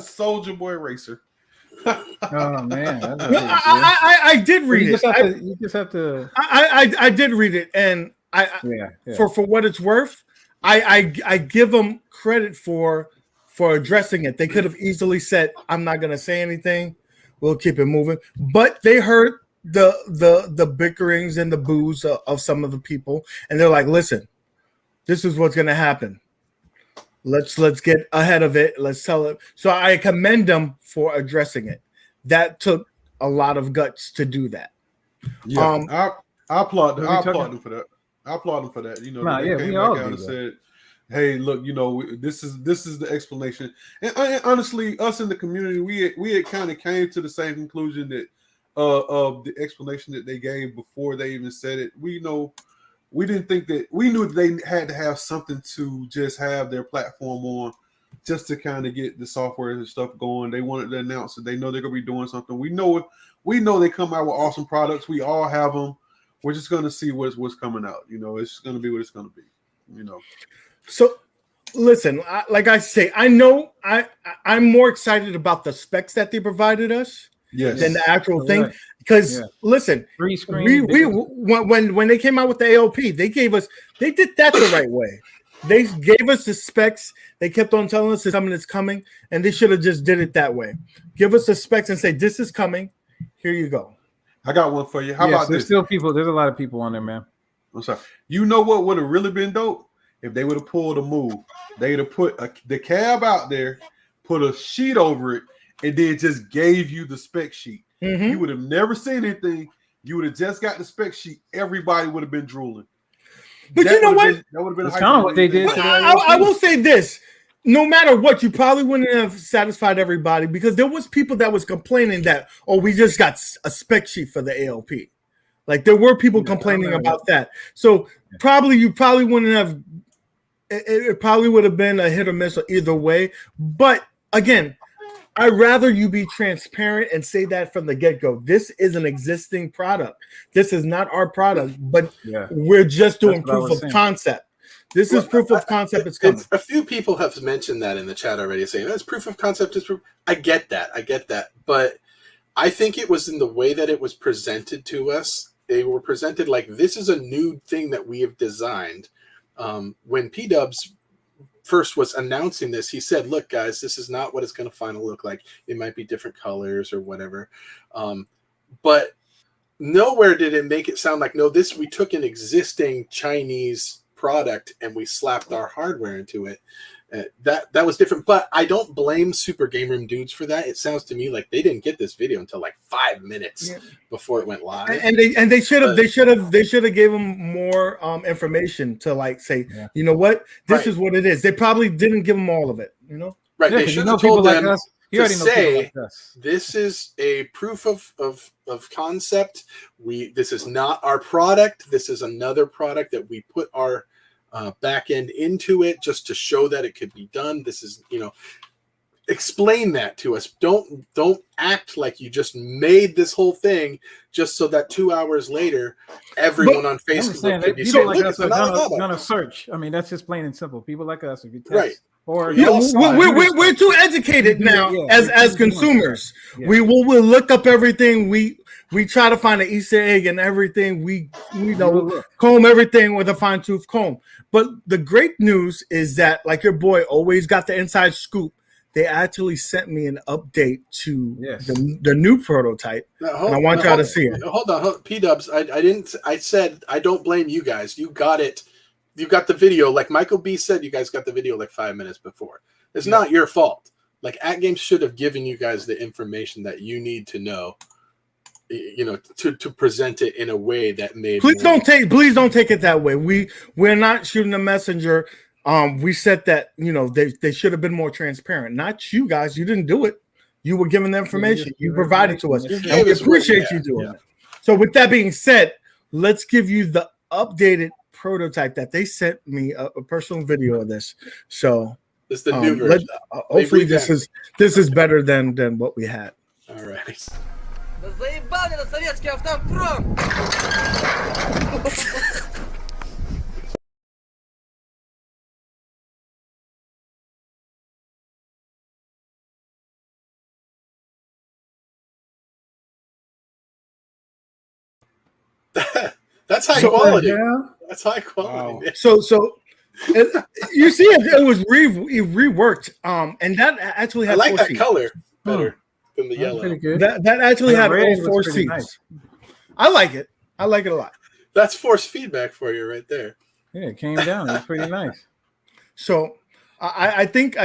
Soldier Boy Racer. Oh man, I did read it. You just have to. I did read it, and for what it's worth, I give them credit for addressing it. They could have easily said, "I'm not going to say anything. We'll keep it moving," but they heard the bickerings and the boos of some of the people, and they're like, listen, this is what's going to happen. Let's get ahead of it. Let's tell it. So I commend them for addressing it. That took a lot of guts to do that. I applaud them for that. I applaud them for that. They came back out and said, hey, look, this is the explanation. And honestly, us in the community, we had kind of came to the same conclusion that of the explanation that they gave before they even said it. We didn't think that, we knew they had to have something to just have their platform on, just to kind of get the software and stuff going. They wanted to announce that they know they're gonna be doing something. We know they come out with awesome products. We all have them. We're just gonna see what's coming out. It's gonna be what it's gonna be. So listen, like I say, I know I'm more excited about the specs that they provided us. Yes. Than the actual thing, because listen, we when they came out with the AOP, they did that the right way. They gave us the specs. They kept on telling us it's coming, and they should have just did it that way. Give us the specs and say this is coming. Here you go. I got one for you. How Yes, about there's this? still people. There's a lot of people on there, man. I'm sorry. You know what would have really been dope? If they would have pulled a move. They'd have put the cab out there, put a sheet over it, and then just gave you the spec sheet. Mhm. You would have never seen anything. You would have just got the spec sheet. Everybody would have been drooling. But you know what? That would have been That's kind of what they did. To I will say this. No matter what, you probably wouldn't have satisfied everybody because there was people that was complaining that, oh, we just got a spec sheet for the ALP. Like there were people complaining about that. So you probably wouldn't have, it probably would have been a hit or miss either way. But again, I'd rather you be transparent and say that from the get-go. This is an existing product. This is not our product, but we're just doing proof of concept. This is proof of concept. It's coming. A few people have mentioned that in the chat already, saying that's proof of concept. I get that. But I think it was in the way that it was presented to us. They were presented like this is a new thing that we have designed. When P-Dubs first was announcing this, he said, look, guys, this is not what it's going to finally look like. It might be different colors or whatever. But nowhere did it make it sound like, no, we took an existing Chinese product and we slapped our hardware into it. That was different, but I don't blame Super Game Room dudes for that. It sounds to me like they didn't get this video until like 5 minutes before it went live. And they should have gave them more information to like say, you know what, this is what it is. They probably didn't give them all of it, you know. Right? They should have told them to say this is a proof of concept. This is not our product. This is another product that we put our back end into it just to show that it could be done. This is, explain that to us. Don't act like you just made this whole thing just so that 2 hours later everyone on Facebook could be people like saying, us are gonna search. I mean, that's just plain and simple. People like us, if you test, right. Or we're too educated now as consumers. We'll look up everything. We try to find an Easter egg and everything. We comb everything with a fine tooth comb. But the great news is that, like your boy always got the inside scoop, they actually sent me an update to the new prototype. And I want y'all to see it. Hold on. P-Dubs, I said I don't blame you guys. You got it. You got the video. Like Michael B said, you guys got the video like 5 minutes before. It's not your fault. Like Atgames should have given you guys the information that you need to know, to present it in a way that made. Please don't take it that way. We're not shooting a messenger. We said that they should have been more transparent. Not you guys. You didn't do it. You were given the information. You provided to us. And we appreciate you doing it. So with that being said, let's give you the updated prototype that they sent me a personal video of this. So this is the new version. Hopefully this is better than what we had. All right. That's high quality. That's high quality. Wow. So you see, it was reworked. And that actually had I like that color better than the yellow. That actually had all 4 seats. Nice. I like it. I like it a lot. That's force feedback for you right there. Yeah, it came down. It was pretty nice. So I think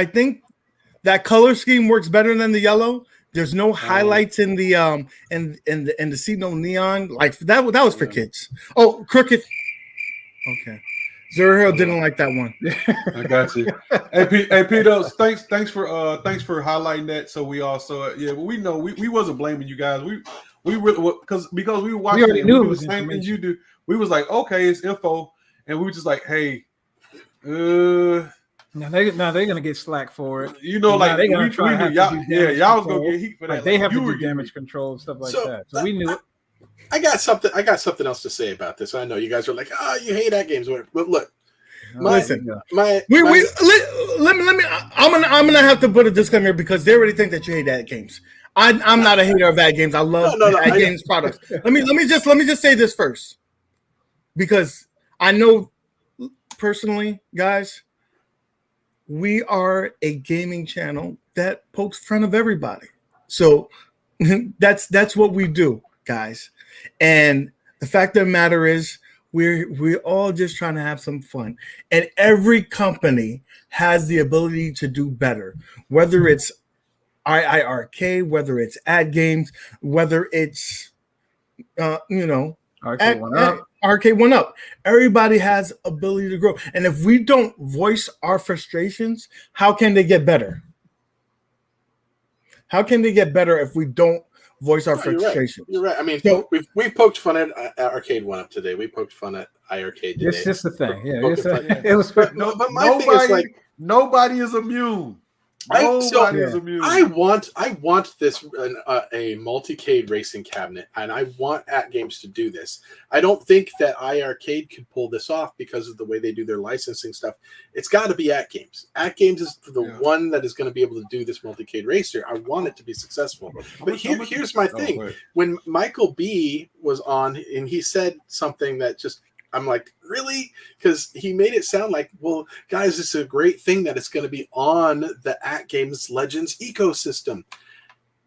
that color scheme works better than the yellow. There's no highlights in the the seat, no neon. Like that was for kids. Oh, crooked. Okay. Zero Hill didn't like that one. I got you. Hey P-Dubs, thanks for highlighting that. So we all saw it. Yeah, but we know we wasn't blaming you guys. We really because we were watching it. We knew the same thing you do. We was like, okay, it's info, and we were just like, hey, Now they're gonna get slack for it. Like they're gonna try. Y'all was gonna get heat for that. Like they have to do damage control and stuff like that. So we knew it. I got something else to say about this. I know you guys are like, you hate Atgames, but look. Let me. I'm gonna have to put a disclaimer because they already think that you hate Atgames. I'm not a hater of Atgames. I love Atgames products. Let me just say this first, because I know personally, guys, we are a gaming channel that pokes in front of everybody. So That's what we do, guys. And the fact of the matter is, we're all just trying to have some fun. And every company has the ability to do better, whether it's iiRcade, whether it's Atgames, whether it's Arcade1up. Everybody has ability to grow. And if we don't voice our frustrations, how can they get better? How can they get better if we don't voice our frustrations? You're right. I mean, So- we've poked fun at Arcade1up today. We poked fun at iiRcade today. It's just the thing. Yeah, Poking fun. it was. But my thing is like nobody is immune. Nobody is immune. I want this a multi-cade racing cabinet, and I want Atgames to do this. I don't think that iiRcade could pull this off because of the way they do their licensing stuff. It's got to be Atgames. Atgames is the one that is going to be able to do this multi-cade racer. I want it to be successful. But here's my thing. When Michael B was on and he said something that just, I'm like, really? Because he made it sound like, well, guys, it's a great thing that it's going to be on the Atgames Legends ecosystem.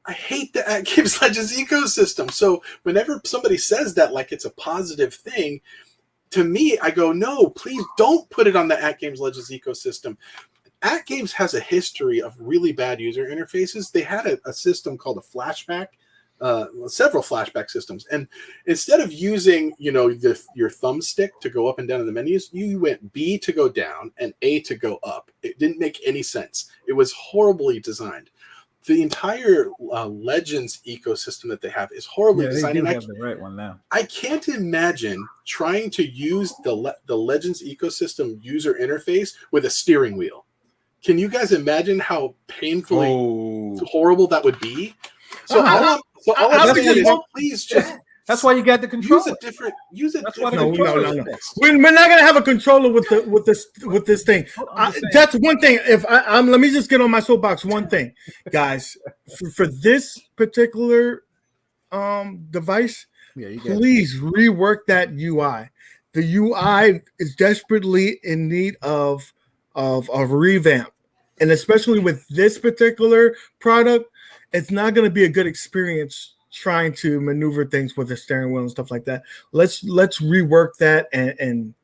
I hate the Atgames Legends ecosystem. So whenever somebody says that like it's a positive thing, to me, I go, no, please don't put it on the Atgames Legends ecosystem. Atgames has a history of really bad user interfaces. They had a system called a flashback. Several flashback systems, and instead of using your thumbstick to go up and down in the menus, you went B to go down and A to go up. It didn't make any sense. It was horribly designed. The entire Legends ecosystem that they have is horribly designed. They do have the right one now. I can't imagine trying to use the Legends ecosystem user interface with a steering wheel. Can you guys imagine how painfully horrible that would be? So all I'm saying is, please just. That's why you got the controller. Use a That's why the No. controller. We're not gonna have a controller with this thing. That's one thing. If I'm, let me just get on my soapbox. One thing, guys, for this particular device, please rework that UI. The UI is desperately in need of a revamp, and especially with this particular product, it's not going to be a good experience trying to maneuver things with the steering wheel and stuff like that. Let's rework that, and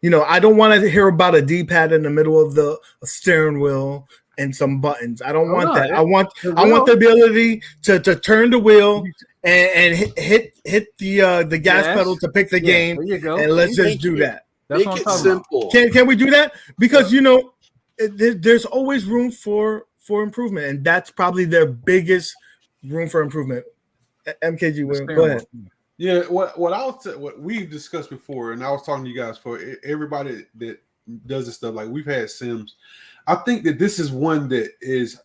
I don't want to hear about a D-pad in the middle of the steering wheel and some buttons. I don't want that. I want the ability to turn the wheel and hit the gas pedal to pick the game. There you go. And let's just do that. That's Make what I'm it talking simple. Can we do that? Because there's always room for improvement, and that's probably their biggest room for improvement. MKG, go ahead. Yeah, what we've discussed before, and I was talking to you guys, for everybody that does this stuff, like we've had sims. I think that this is one that is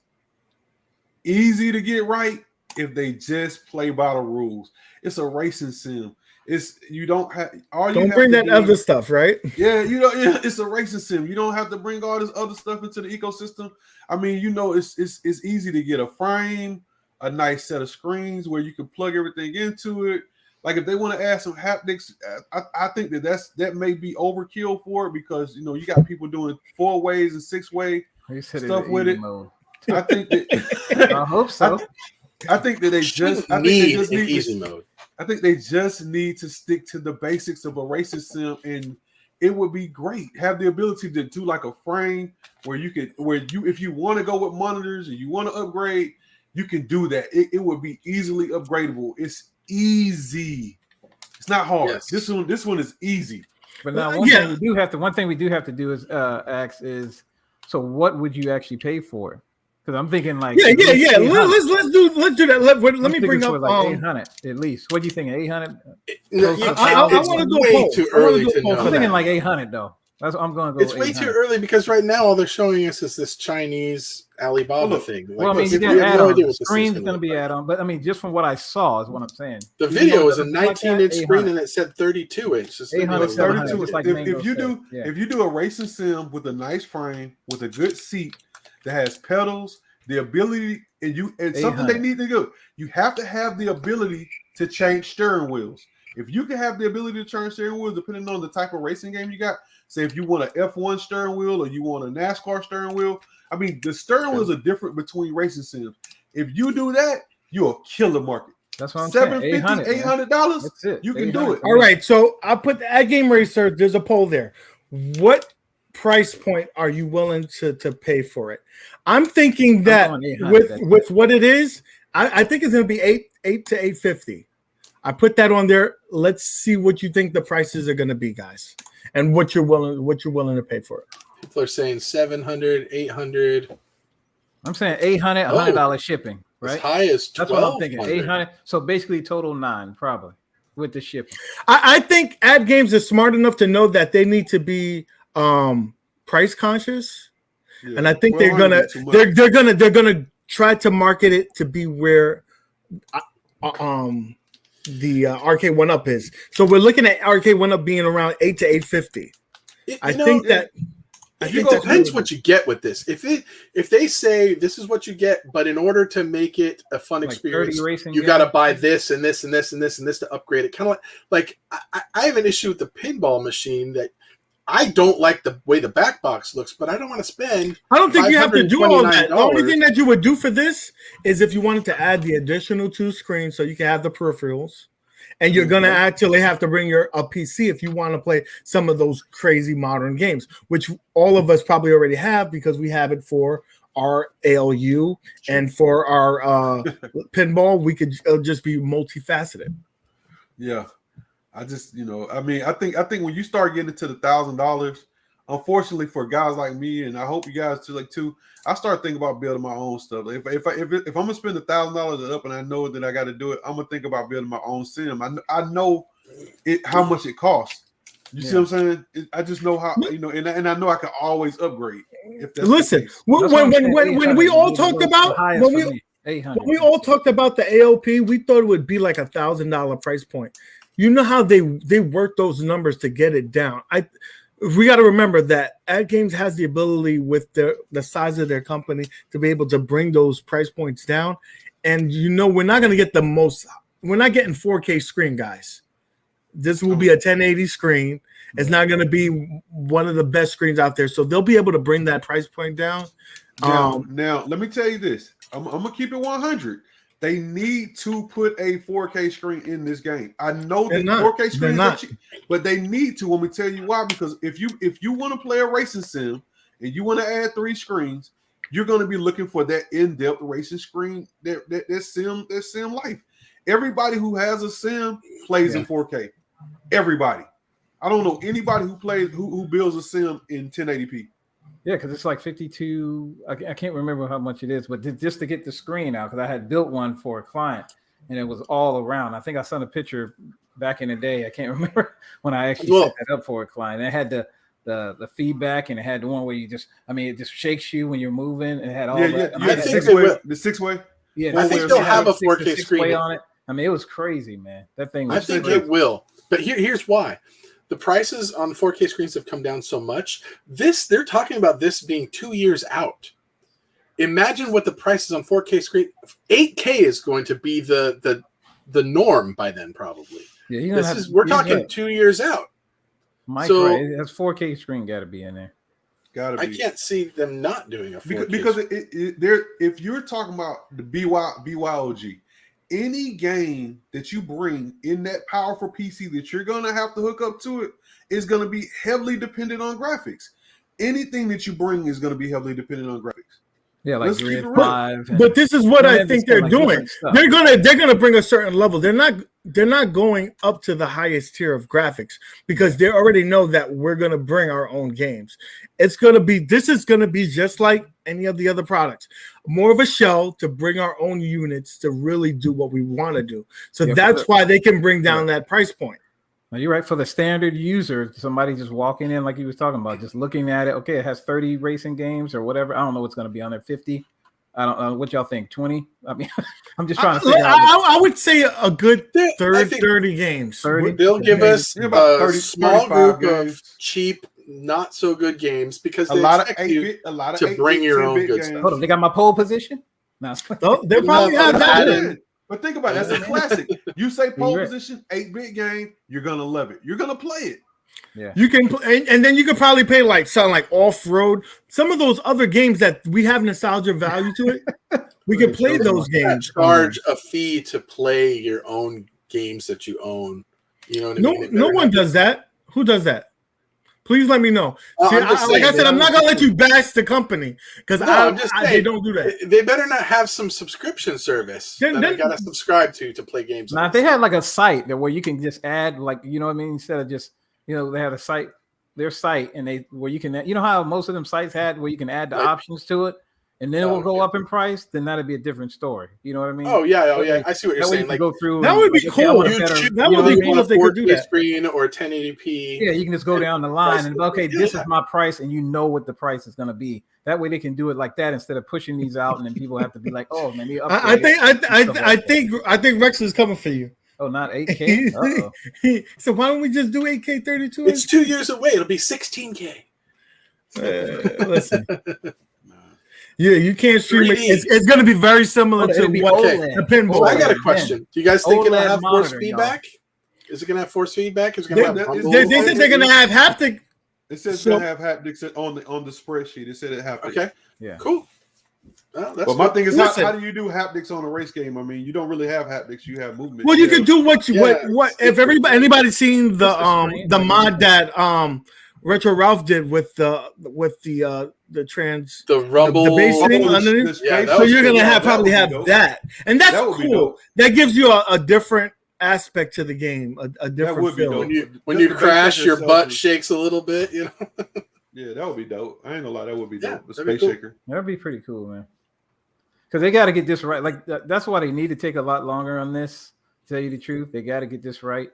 easy to get right if they just play by the rules. It's a racing sim. Don't bring that other stuff, right? Yeah, it's a racing sim. You don't have to bring all this other stuff into the ecosystem. I mean, it's easy to get a frame, a nice set of screens where you can plug everything into it. Like if they want to add some haptics, I think that may be overkill for it, because you got people doing 4-ways and 6-way stuff with it. Mode. I think that I hope so. I think that they just need easy mode. I think they just need to stick to the basics of a racing sim, and it would be great. Have the ability to do like a frame where if you want to go with monitors and you want to upgrade, you can do that. It would be easily upgradable. It's easy. It's not hard. Yes. This one is easy. But now one thing we do have to do is ask is, so what would you actually pay for it? Because I'm thinking like let's do that. Let me bring up like 800 at least. What do you think? 800? I want to go way too early to know. I'm thinking like 800 though. That's what I'm going to go. It's way too early, because right now all they're showing us is this Chinese Alibaba thing. Well, I mean, you got add-on. The screen's going to be add-on, but I mean, just from what I saw is what I'm saying. The video is a 19-inch screen and it said 32-inch. 832. If you do a racing sim with a nice frame, with a good seat that has pedals, the ability, and something they need to do, you have to have the ability to change steering wheels. If you can have the ability to change steering wheels, depending on the type of racing game you got, say if you want an F1 steering wheel or you want a NASCAR steering wheel, I mean, the steering wheels are different between racing sims. If you do that, you a killer market. That's what I'm saying. $750, $800. That's it. You can 800. do it. All right, so I put the Atgame Racer. There's a poll there. What price point are you willing to pay for it? I'm thinking that I'm on 800, with what it is, I think it's going to be eight to 850. I put that on there. Let's see what you think the prices are going to be, guys, and what you're willing to pay for it. People are saying 700, 800. I'm saying $800, $100 shipping, right? As high as 12. That's what I'm thinking. 800. So basically, total 9 probably with the shipping. I think Atgames is smart enough to know that they need to be price conscious, and I think they're gonna try to market it to be where the Arcade1up is. So we're looking at Arcade1up being around 8 to 850. I think that depends what you get with this. If they say this is what you get, but in order to make it a fun experience, you got to buy this and this and this and this and this to upgrade it. Kind of like I have an issue with the pinball machine that I don't like the way the back box looks, but I don't want to spend. I don't think you have to do all that. The only thing that you would do for this is if you wanted to add the additional 2 screens so you can have the peripherals. And you're going to actually have to bring a PC if you want to play some of those crazy modern games, which all of us probably already have because we have it for our ALU and for our pinball. We could just be multifaceted. Yeah. I just, I think when you start getting into the $1,000, unfortunately for guys like me, and I hope you guys too, I start thinking about building my own stuff. If I'm gonna spend $1,000 up and I know that I got to do it, I'm gonna think about building my own sim. I know how much it costs. You see what I'm saying? I just know how, and I know I can always upgrade. If that's listen, when we all talked about when we all talked about the ALP, we thought it would be like $1,000 price point. You know how they work those numbers to get it down. We got to remember that Atgames has the ability with the size of their company to be able to bring those price points down. And we're not going to get we're not getting 4K screen, guys. This will be a 1080 screen. It's not going to be one of the best screens out there. So they'll be able to bring that price point down. Now let me tell you this. I'm going to keep it 100. They need to put a 4K screen in this game. I know that 4K screens are cheap, but they need to. Let me tell you why. Because if you want to play a racing sim and you want to add 3 screens, you're going to be looking for that in-depth racing screen. That sim life. Everybody who has a sim plays in 4K. Everybody. I don't know anybody who builds a sim in 1080p. Yeah, because it's like 52. I can't remember how much it is, but just to get the screen out, because I had built one for a client, and it was all around. I think I sent a picture back in the day. I can't remember when I actually set that up for a client. And it had the feedback, and it had the one where it just shakes you when you're moving. It had all that. Yeah, the 6-way. Yeah, I think they'll have a 4K screen on it. I mean, it was crazy, man. That thing. I think it will, but here's why. The prices on 4K screens have come down so much. They're talking about this being 2 years out. Imagine what the prices on 4K screen. 8K is going to be the norm by then, probably. Yeah, we're talking 2 years out. Mike, so that's 4K screen got to be in there. Gotta be. I can't see them not doing a 4K because if you're talking about the BYOG. Any game that you bring in that powerful PC that you're going to have to hook up to it is going to be heavily dependent on graphics. Anything that you bring is going to be heavily dependent on graphics. Yeah, like 5. But this is what I think they're doing. They're gonna bring a certain level. They're not going up to the highest tier of graphics because they already know that we're gonna bring our own games. This is gonna be just like any of the other products, more of a shell to bring our own units to really do what we want to do. So that's why they can bring down that price point. No, you're right. For the standard user, somebody just walking in, like he was talking about, just looking at it. Okay, it has 30 racing games or whatever. I don't know what's going to be on there. 50. I don't know. What y'all think? 20? I mean, I'm just trying to figure out. I would say a good 30 games. 30. They'll give us a small group of cheap, not so good games because they expect you to bring your own good stuff. Hold on, they got my pole position? No, they probably have that. But think about it, that's a classic. You say pole position, 8-bit game, you're gonna love it. You're gonna play it. Yeah. You can play, and then you could probably pay like something like Off Road. Some of those other games that we have nostalgia value to it. We can play those games. Charge a fee to play your own games that you own. You know what I mean? No one does that. Who does that? Please let me know. See, like I said, I'm not gonna let you bash the company because they don't do that. They better not have some subscription service that I gotta subscribe to play games. Now, if they had like a site that where you can just add, like, you know what I mean, instead of just, you know, they had a site, their site, and where you can, you know how most of them sites had where you can add the options to it, and then it will go up in price. Then that'd be a different story. You know what I mean? Oh yeah. I see what you're saying. Like, go through. That would be cool. That would be cool if they could do that. Screen or 1080p. Yeah, you can just go down the line and okay, this is my price, and you know what the price is going to be. That way, they can do it like that instead of pushing these out, and then people have to be like, "Oh, man, I think Rex is coming for you. Oh, not 8K. So why don't we just do 8K 32? It's 2 years away. It'll be 16K. Listen. Yeah, you can't stream it. It's going to be very similar to what the pinball. So I got a question. Do you guys think it'll have force feedback? Is it going to have force feedback? Is it going to have? They said they're going to have haptic. It says they have haptics on the spreadsheet. It said it haptics. Okay. Yeah. Cool. But my thing is, how do you do haptics on a race game? I mean, you don't really have haptics. You have movement. Well, you can do what if anybody's seen the mod that Retro Ralph did with the rumble, the basing underneath. So you're gonna probably have that, and that's cool. That gives you a different aspect to the game, a different feel. When you crash, your butt shakes a little bit. You know. Yeah, that would be dope. I ain't gonna lie, that would be dope. The space shaker. That'd be pretty cool, man. Because they got to get this right. Like that's why they need to take a lot longer on this. To tell you the truth, they got to get this right.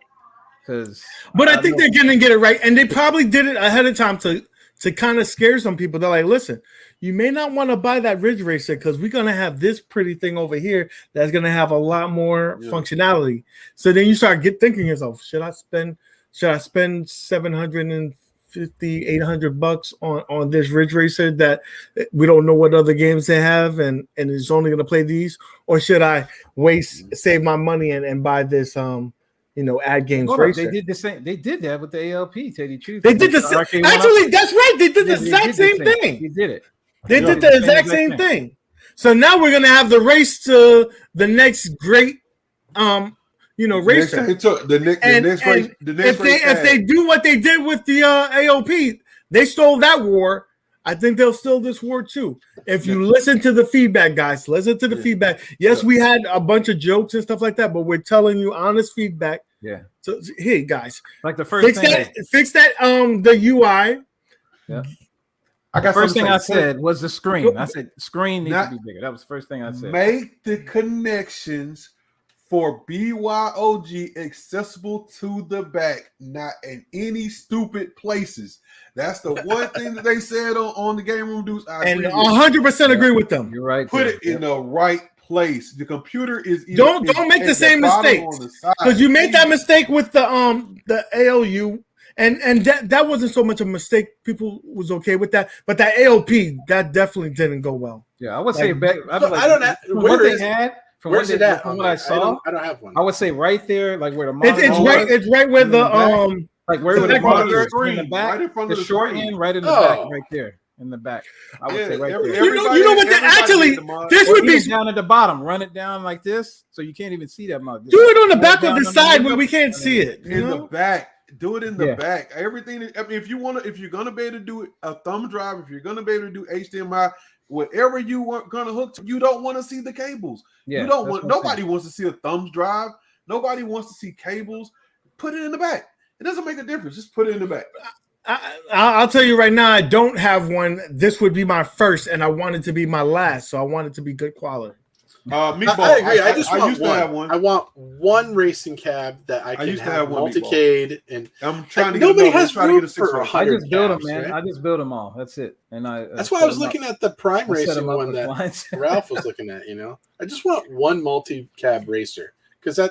But I think they're going to get it right, and they probably did it ahead of time to kind of scare some people. They're like, "Listen, you may not want to buy that Ridge Racer because we're going to have this pretty thing over here that's going to have a lot more functionality." So then you start thinking to yourself, "Should I spend $750, $800 on this Ridge Racer that we don't know what other games they have and it's only going to play these, or should I save my money and buy this Atgames Racer?" They did the same. They did that with the ALP. Tell you the truth, they did the same. Actually, that's right. They did the exact same thing. They did it. They did the exact same thing. So now we're gonna have the race to the next great, racer. If they do what they did with the AOP, they stole that war. I think they'll steal this war too. If you listen to the feedback, guys, listen to the feedback. Yes, we had a bunch of jokes and stuff like that, but we're telling you honest feedback. Yeah. So hey, guys, like the first fix that the UI. Yeah. The first thing I said was the screen. I said screen needs to be bigger. That was the first thing I said. Make the connections for BYOG accessible to the back, not in any stupid places. That's the one thing that they said on the Game Room Dudes. And 100% agree with them. You're right. Put it in the right place. The computer is don't make the same mistake because you made that mistake with the ALU. And that wasn't so much a mistake. People was okay with that, but that AOP that definitely didn't go well. Yeah, I would say back. I don't know where's it at. From what I saw, I don't have one. I would say right there, like where the monitor it's right where the like where the monitor screen in the back, right in front of the the short screen. end, right in the back, right there in the back. I would say right there. You know what? Actually, this would be down at the bottom. Run it down like this, so you can't even see that monitor. Do it on the back of the side where we can't see it. In the back. Do it in the back. Everything. I mean, if you're gonna be able to do a thumb drive, if you're gonna be able to do HDMI, whatever you want gonna hook to, you don't want to see the cables. Yeah, you don't want. Nobody wants to see a thumb drive. Nobody wants to see cables. Put it in the back. It doesn't make a difference. Just put it in the back. I'll tell you right now, I don't have one. This would be my first, and I want it to be my last. So I want it to be good quality. I agree. I just want one. I want one racing cab that I can have multicade, and I'm trying to. Nobody has room for 100. I just build them, man. Right? I just build them all. That's it. And that's why I was looking at the Prime Racing one that Ralph was looking at. I just want one multi-cab racer because I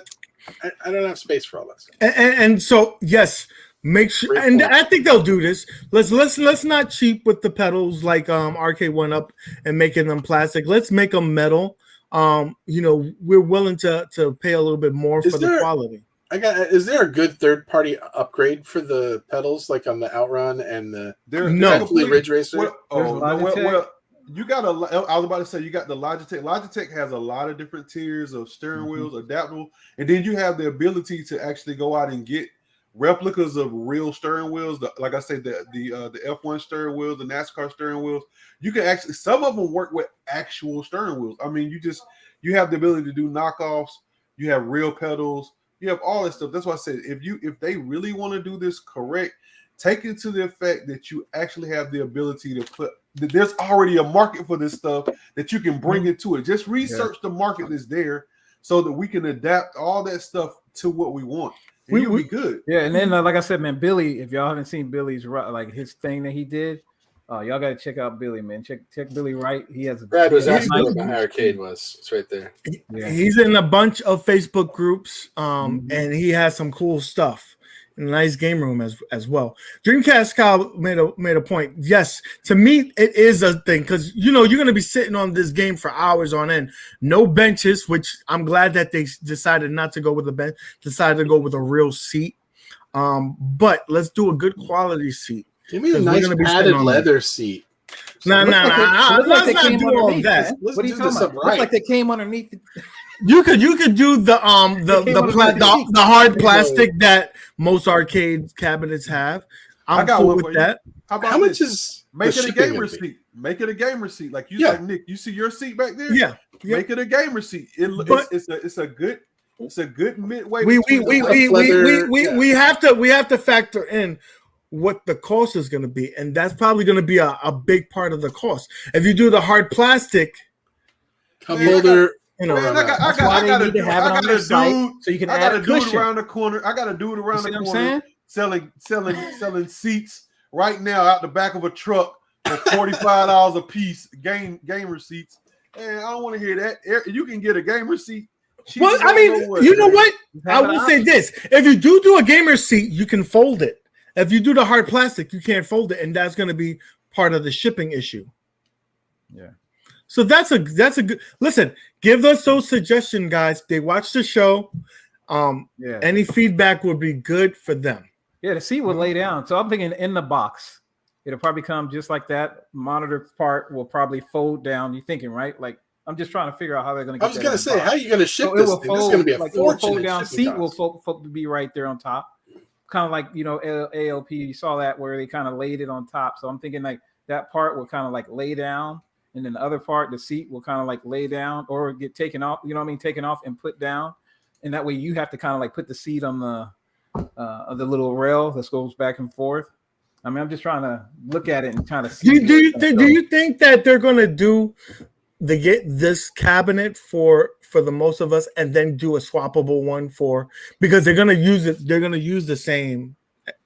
don't have space for all that stuff. And so yes. Make sure, and I think they'll do this. Let's not cheap with the pedals like Arcade1up and making them plastic. Let's make them metal. We're willing to pay a little bit more for the quality. Is there a good third-party upgrade for the pedals, like on the Outrun and the No. Ridge Racer? Well, you got I was about to say you got the Logitech. Logitech has a lot of different tiers of steering wheels, adaptable, and then you have the ability to actually go out and get replicas of real steering wheels. Like I said, the F1 steering wheels, the NASCAR steering wheels. You can actually, some of them work with actual steering wheels. I mean, you have the ability to do knockoffs. You have real pedals. You have all that stuff. That's why I said if they really want to do this correct, take it to the effect that you actually have the ability to put. There's already a market for this stuff that you can bring it to it. Just research the market that's there so that we can adapt all that stuff to what we want. And you'll be good. Yeah, and then like I said, man, Billy, if y'all haven't seen Billy's like his thing that he did, y'all got to check out Billy, man. Check Billy Wright. He has Brad was asking where my iiRcade was. It's right there. Yeah. He's in a bunch of Facebook groups, and he has some cool stuff. A nice game room as well. Dreamcast Kyle made a point. Yes, to me it is a thing because you're going to be sitting on this game for hours on end. No benches, which I'm glad that they decided not to go with a bench. Decided to go with a real seat. But let's do a good quality seat. Give me a nice padded leather seat. No. Let's not do all that. What are you talking about? Looks like they came underneath. You could do the hard plastic that most arcade cabinets have. I got cool with that. How much is make it a gamer seat? Make it a gamer seat. Like you like Nick, you see your seat back there? Yeah. Make it a gamer seat. It's a good midway. We have to factor in what the cost is going to be, and that's probably going to be a big part of the cost. If you do the hard plastic cup holder. I got a dude around the corner. I got a dude around the corner selling seats right now out the back of a truck for $45 a piece. Gamer seats, and I don't want to hear that. You can get a gamer seat. Well, I mean, you know what? I will say this: if you do a gamer seat, you can fold it. If you do the hard plastic, you can't fold it, and that's going to be part of the shipping issue. Yeah. So that's a good listen. Give us those suggestions, guys. They watch the show. Any feedback would be good for them. Yeah, the seat will lay down. So I'm thinking in the box, it'll probably come just like that. Monitor part will probably fold down. You're thinking, right? Like I'm just trying to figure out how they're going to. I was going to say, how are you going to ship this thing? This is going to be a fortune. Fold down seat will be right there on top, kind of like ALP. You saw that where they kind of laid it on top. So I'm thinking like that part will kind of like lay down. And then the other part, the seat will kind of like lay down or get taken off, taken off and put down. And that way you have to kind of like put the seat on the little rail that goes back and forth. I mean, I'm just trying to look at it and kind of see. Do you think that they're going to get this cabinet for the most of us and then do a swappable one because they're going to use it. They're going to use the same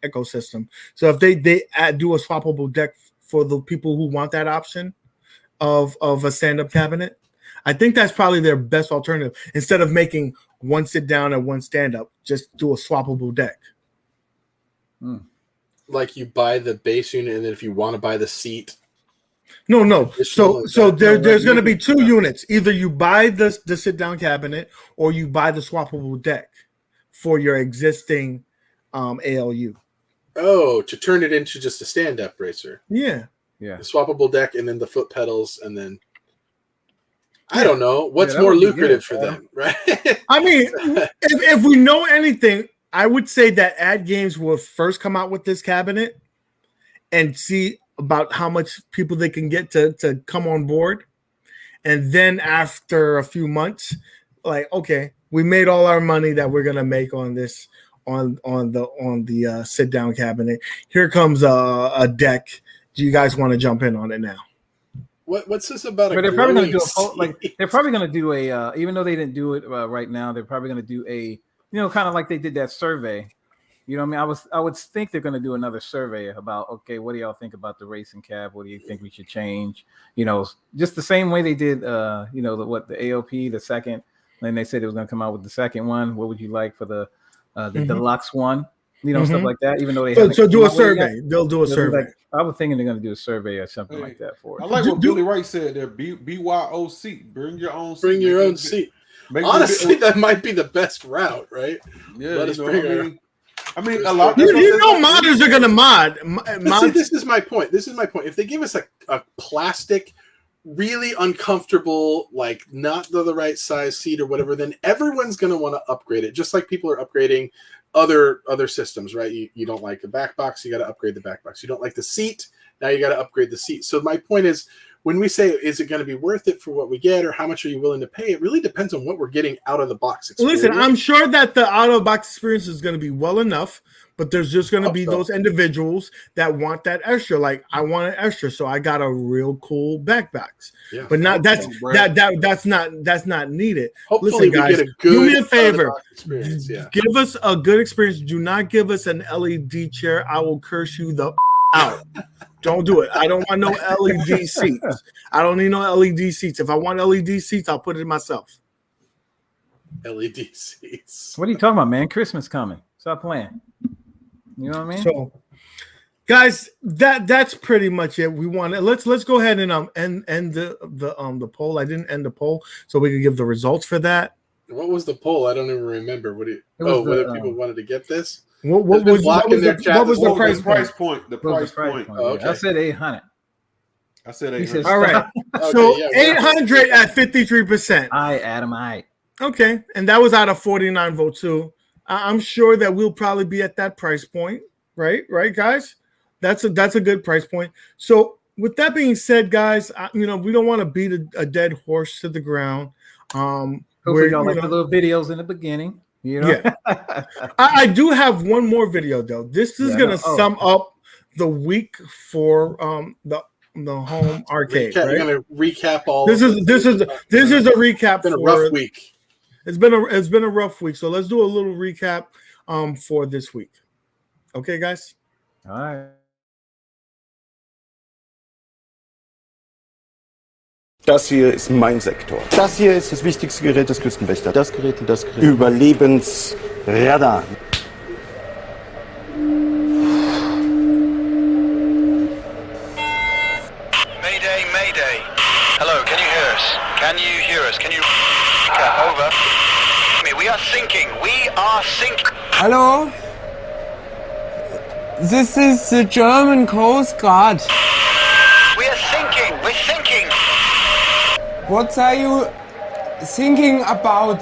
ecosystem. So if they do a swappable deck for the people who want that option, of a stand-up cabinet, I think that's probably their best alternative. Instead of making one sit down and one stand-up, just do a swappable deck. Like you buy the base unit, and then if you want to buy the seat. No. So there's going to be two units. Either you buy the sit-down cabinet or you buy the swappable deck for your existing ALU. Oh, to turn it into just a stand-up racer. Yeah. The swappable deck and then the foot pedals and then I don't know what's more lucrative for them, right? I mean, if we know anything, I would say that Atgames will first come out with this cabinet and see about how much people they can get to come on board, and then after a few months, like okay, we made all our money that we're gonna make on this on the sit down cabinet. Here comes a deck. Do you guys want to jump in on it now? What's this about? But they're probably going to do they're probably going to do a even though they didn't do it right now, they're probably going to do a kind of like they did that survey. You know what I mean? I would think they're going to do another survey about okay, what do y'all think about the racing cab? What do you think we should change? Just the same way they did the AOP the second. And they said it was going to come out with the second one. What would you like for the deluxe one? Stuff like that. Even though they so do a survey, they'll do a survey. I was thinking they're going to do a survey or something like that for it. I like what Billy Wright said there. BYOC, bring your own seat. Bring your own seat. Honestly, that might be the best route, right? Yeah, Let us bring I mean, a lot. You know, modders are gonna mod. See, this is my point. If they give us a plastic, really uncomfortable, like not the right size seat or whatever, then everyone's gonna want to upgrade it. Just like people are upgrading other systems, right? You don't like the back box, you got to upgrade the back box. You don't like the seat, now you got to upgrade the seat. So my point is, when we say, is it going to be worth it for what we get, or how much are you willing to pay? It really depends on what we're getting out of the box experience. Listen, I'm sure that the out of the box experience is going to be well enough, but there's just going to be those individuals that want that extra. Like, I want an extra, so I got a real cool backpacks. Yeah. But not that's not needed. Hopefully, listen, guys, we get a good do me a favor. Experience. Yeah. Give us a good experience. Do not give us an LED chair. I will curse you the out. Don't do it. I don't want no LED seats. I don't need no LED seats. If I want LED seats, I'll put it myself. LED seats. What are you talking about, man? Christmas coming. Stop playing. You know what I mean? So, guys, that's pretty much it. We want to let's go ahead and end the poll. I didn't end the poll, so we could give the results for that. What was the poll? I don't even remember. Whether people wanted to get this. What was the price point? The price point. Oh, okay. I said 800. I said 800. All right. Okay, so yeah, 800 at 53%. Adam, I. Okay, and that was out of 49 votes too. I'm sure that we'll probably be at that price point, right, guys? That's a good price point. So with that being said, guys, we don't want to beat a dead horse to the ground. Hopefully y'all like the little videos in the beginning. You know? Yeah. I do have one more video though. This is gonna sum up the week for the home arcade. Right? You're gonna recap all. This is a recap. It's been a rough week. It's been a rough week. So let's do a little recap for this week. Okay, guys. All right. Das hier ist mein Sektor. Das hier ist das wichtigste Gerät des Küstenwächters. Das Gerät und das Gerät. Überlebensradar. Mayday, Mayday. Hello, can you hear us? Can you hear us? Can you... Over. We are sinking. We are sinking. Hello? This is the German Coast Guard. We are sinking. We're sinking. What are you thinking about?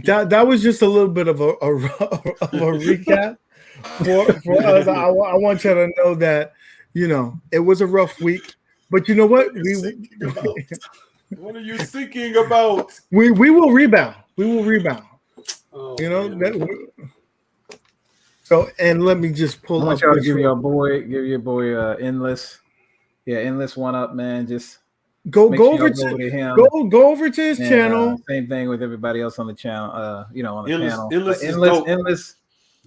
That was just a little bit of a recap for us. I want you to know that it was a rough week, but you know what? What are you thinking about? We will rebound. We will rebound. Oh, So, and let me just pull up. Give your boy Endless. Yeah, Endless 1UP, man. Just go over to him. Go over to his channel. Same thing with everybody else on the channel. On the channel. Endless,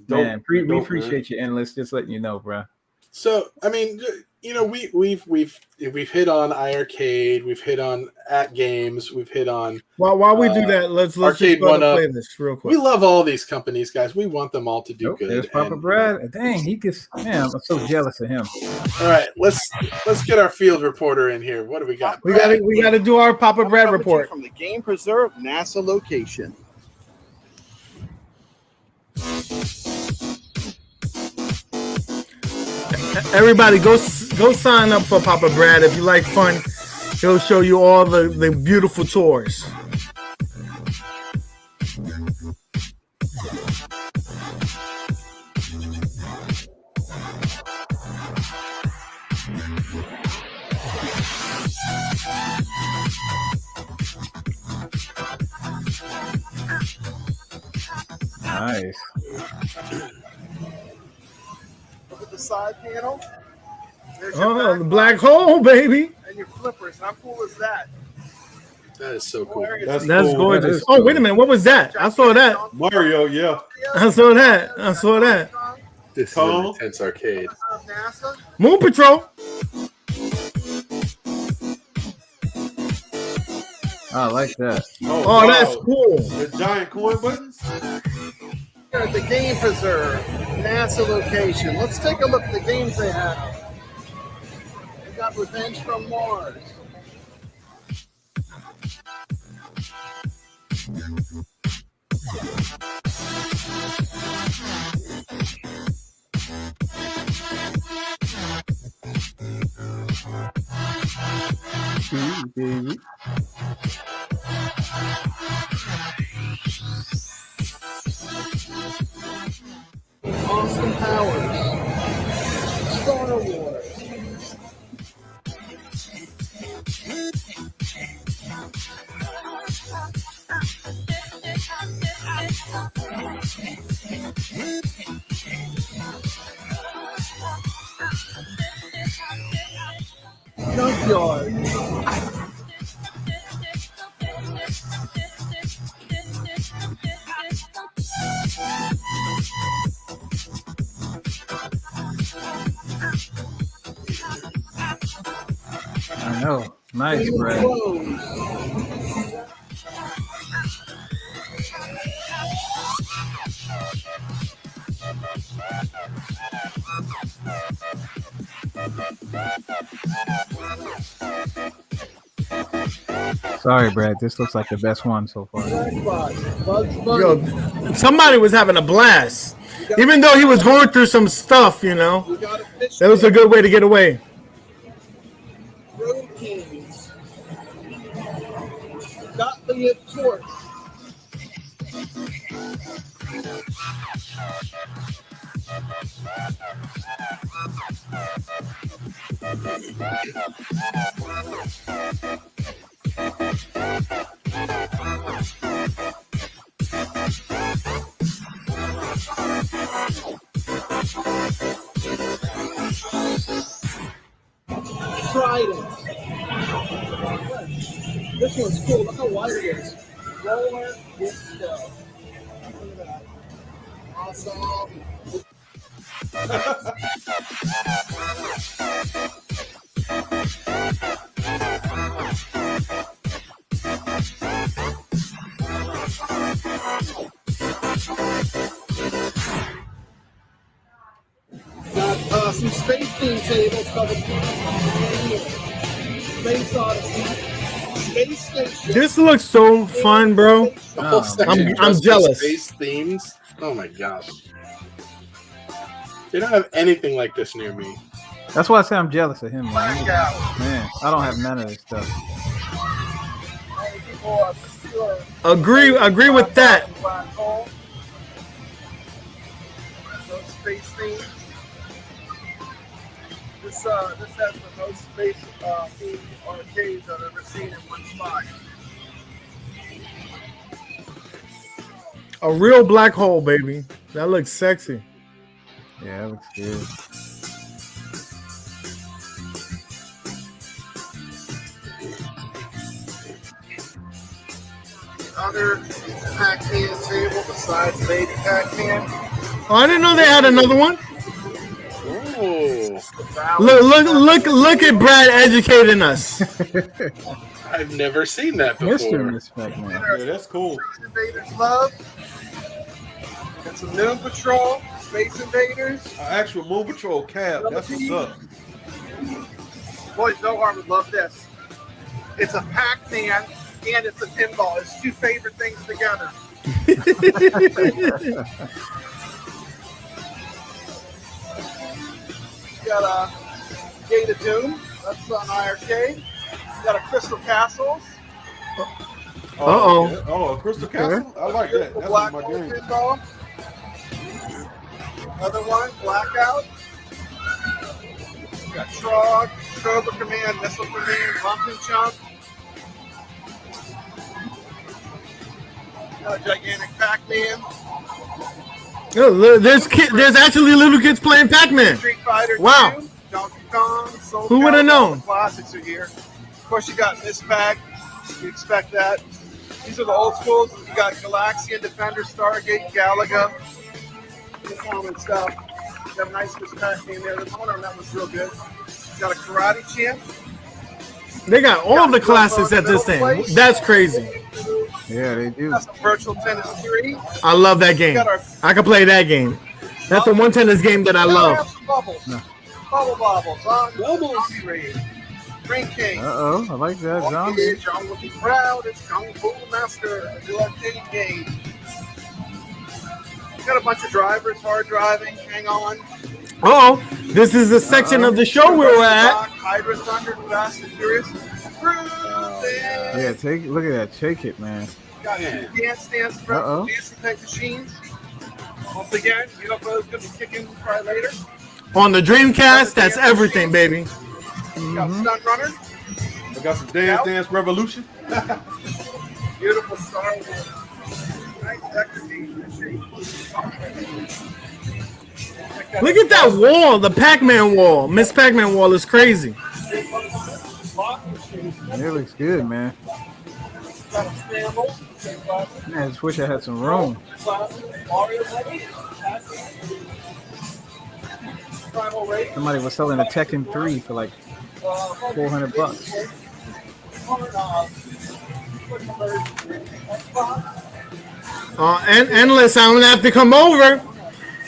man. We appreciate you, Endless. Just letting you know, bro. So, I mean, we've hit on iiRcade, we've hit on Atgames, we've hit on. While we do that, let's Arcade1up. Play this real quick. We love all these companies, guys. We want them all to do good. There's Papa Brad. Dang, he gets. Man, I'm so jealous of him. All right, let's get our field reporter in here. What do we got? We got to do our Papa Brad report from the Game Preserve NASA location. Everybody, go sign up for Papa Brad if you like fun. He'll show you all the beautiful tours. Nice. Look at the side panel. Oh, the black hole, baby. And your flippers. How cool is that? That is so cool. That's gorgeous. Oh, wait a minute. What was that? I saw that. Mario, yeah. I saw that. This is an intense arcade. Moon Patrol. I like that. Oh, wow. That's cool. The giant coin buttons. Here at the Game Preserve. NASA location. Let's take a look at the games they have. We got Revenge from Mars. Baby. Austin Powers. Star Wars. Junkyard. I know. Nice, Brad. Sorry, Brad. This looks like the best one so far. Yo, somebody was having a blast. Even though he was going through some stuff, you know. That was a good way to get away. Road Kings. Gottlieb Torch. Trident. This one's cool. Look how wide it is. Roller disco. Look at that. Awesome. Got some space theme tables covered. Space Odyssey. Space Station. This looks so fun, bro. I'm jealous. Space themes. Oh my gosh. They don't have anything like this near me. That's why I say I'm jealous of him, man. Man, I don't have none of this stuff. Agree with that. Those space themes. This has the most space themed arcades I've ever seen in one spot. A real black hole, baby. That looks sexy. Yeah, that looks good. Other Pac-Man table besides Baby Pac-Man. Oh, I didn't know they had another one. Oh. Look at Brad educating us. I've never seen that before. Respect, man. Yeah, that's cool. Invaders Love. Got some Moon Patrol, Space Invaders. Actual Moon Patrol cab. That's what's up. Boys, Zohar would love this. It's a Pac-Man and it's a pinball. It's two favorite things together. Got a Gate of Doom. That's on iiRcade. Got a Crystal Castles. Uh-oh. Yeah. Oh, a Crystal Castle? I like that. That's Black my Hole game. Pinball. Another one, Blackout. Got Trog, Cobra Command, Missile Command, Lump and Chunk. Got a gigantic Pac-Man. Oh, there's actually little kids playing Pac-Man. Street Fighter Wow. 2, Donkey Kong, Soul Who would have Calibur, known? all the classics are here. Of course, you got Miss Bag. You expect that. These are the old schools. You got Galaxian, Defender, Stargate, Galaga. The common stuff. You have a nice Miss Pac-Man there. The one on that was real good. You got a Karate Champ. They got all the classes at this thing. That's crazy. Yeah, they do. Got some Virtual Tennis 3. I love that game. I can play that game. That's the one tennis game that I love. Bubbles. No. Bubble bobbles on Bubbles. Ring King. I like that. Okay, John will be proud. It's Kung Fu Master, a new arcade game. Got a bunch of drivers, hard driving. Hang on. Oh, this is the section of the show we were at. Hydra Thunder, Fast and Furious. Yeah, look at that. Take it, man. Got Dance from Dancing Type Machines. Once again, UFO's going to be kicking probably later. On the Dreamcast, that's everything, baby. Got Stunt Runner. I got some Dance Revolution. Beautiful Star Wars. Nice decorative. Look at that wall, the Pac-Man wall. Miss Pac-Man wall is crazy. It looks good, man. Man, I just wish I had some room. Somebody was selling a Tekken 3 for like $400. And listen, I'm gonna have to come over.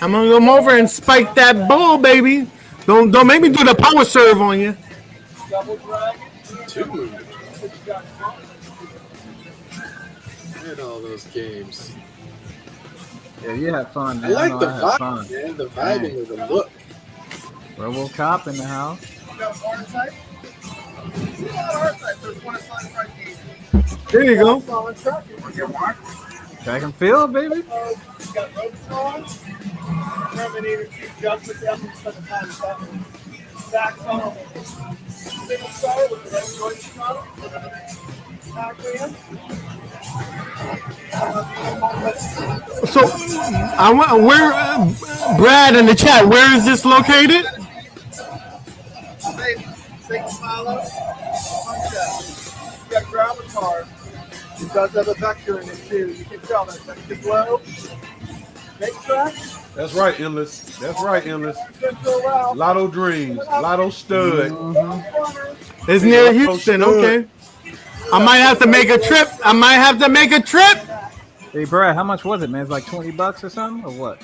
I'm gonna come over and spike that ball, baby. Don't make me do the power serve on you. Look at all those games. Yeah, you had fun, man. I like the vibe, man. The vibing of the look. RoboCop in the house. There you go. Track and field, baby. Terminator 2 jump with them and spend the time with that. Back on single star with the red joint shot. Pac-Man. So, I want where Brad in the chat. Where is this located? Six follows. You got ground car. It does have a vector in it too. You can tell that vector glow. Next track. That's right, Endless. That's right, Endless. Lotto Dreams. Lotto Stud. It's near Houston. Okay. I might have to make a trip. Hey, Brad, how much was it, man? It's like $20 or something, or what?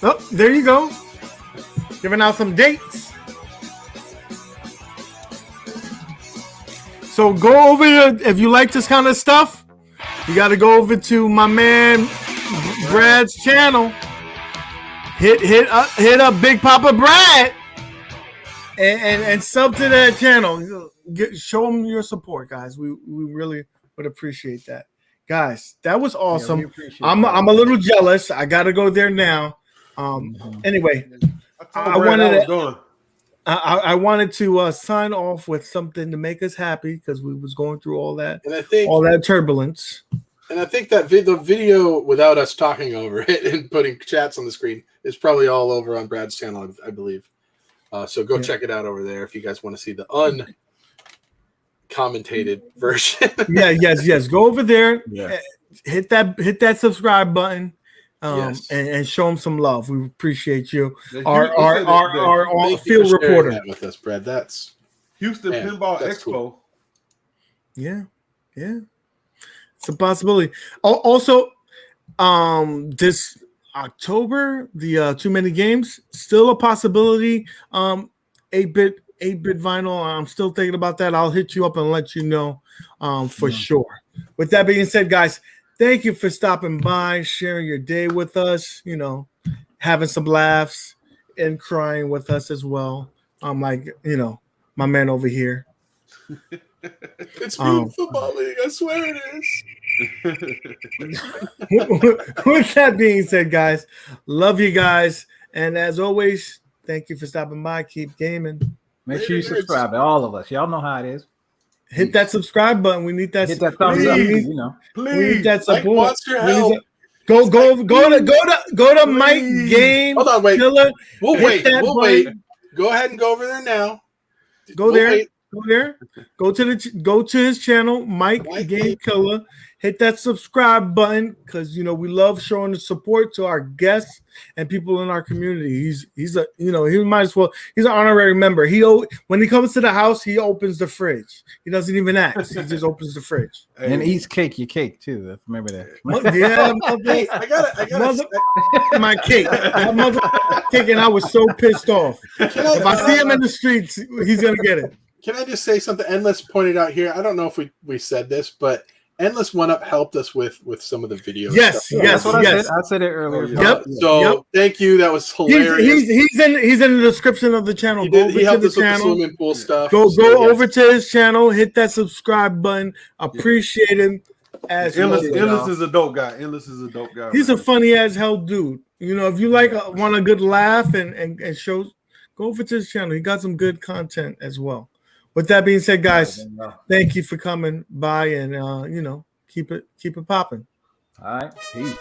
Oh, there you go. Giving out some dates. So go over here if you like this kind of stuff. You got to go over to my man Brad's channel. Hit up Big Papa Brad and sub to that channel. Show him your support, guys. We really would appreciate that, guys. That was awesome. Yeah, I'm a little jealous. I got to go there now. Anyway, I wanted to sign off with something to make us happy because we was going through all that, and I think all that turbulence. And I think that the video without us talking over it and putting chats on the screen is probably all over on Brad's channel, I believe. So go check it out over there if you guys want to see the uncommented version. Yes. Go over there. Yeah. Hit that subscribe button. And show them some love. We appreciate you. Our field reporter with us, Brad. That's Houston Pinball Expo. Cool. Yeah. It's a possibility. Also, this October, the Too Many Games, still a possibility. 8-bit vinyl. I'm still thinking about that. I'll hit you up and let you know for sure. With that being said, guys, thank you for stopping by, sharing your day with us, having some laughs and crying with us as well. I'm like, my man over here. It's beautiful football league. I swear it is. With that being said, guys, love you guys. And as always, thank you for stopping by. Keep gaming. Make sure you subscribe to all of us. Y'all know how it is. Hit that subscribe button. We need that. Hit that thumbs up. Please. Please. We need that support. Wants your help. Go to Mike Game. Hold on, wait. Killer. We'll wait. Go ahead and go over there now. Go there. Go there. Go to his channel, Mike Game Killer. Hit that subscribe button because we love showing the support to our guests and people in our community. He's a he might as well. He's an honorary member. When he comes to the house, he opens the fridge. He doesn't even ask. He just opens the fridge and eats cake. Your cake too. Remember that. Yeah, Hey, I got my cake. My mother cake, and I was so pissed off. If I see him in the streets, he's gonna get it. Can I just say something? Endless pointed out here. I don't know if we said this, but Endless 1UP helped us with some of the videos. Yes, that's what I said. I said it earlier. Yep. So thank you. That was hilarious. He's in the description of the channel. He helped us with the swimming pool stuff. Go over to his channel. Hit that subscribe button. Appreciate him. Endless is a dope guy. Endless is a dope guy. He's a funny as hell dude. If you want a good laugh and shows, go over to his channel. He got some good content as well. With that being said, guys, thank you for coming by and keep it popping. All right, peace.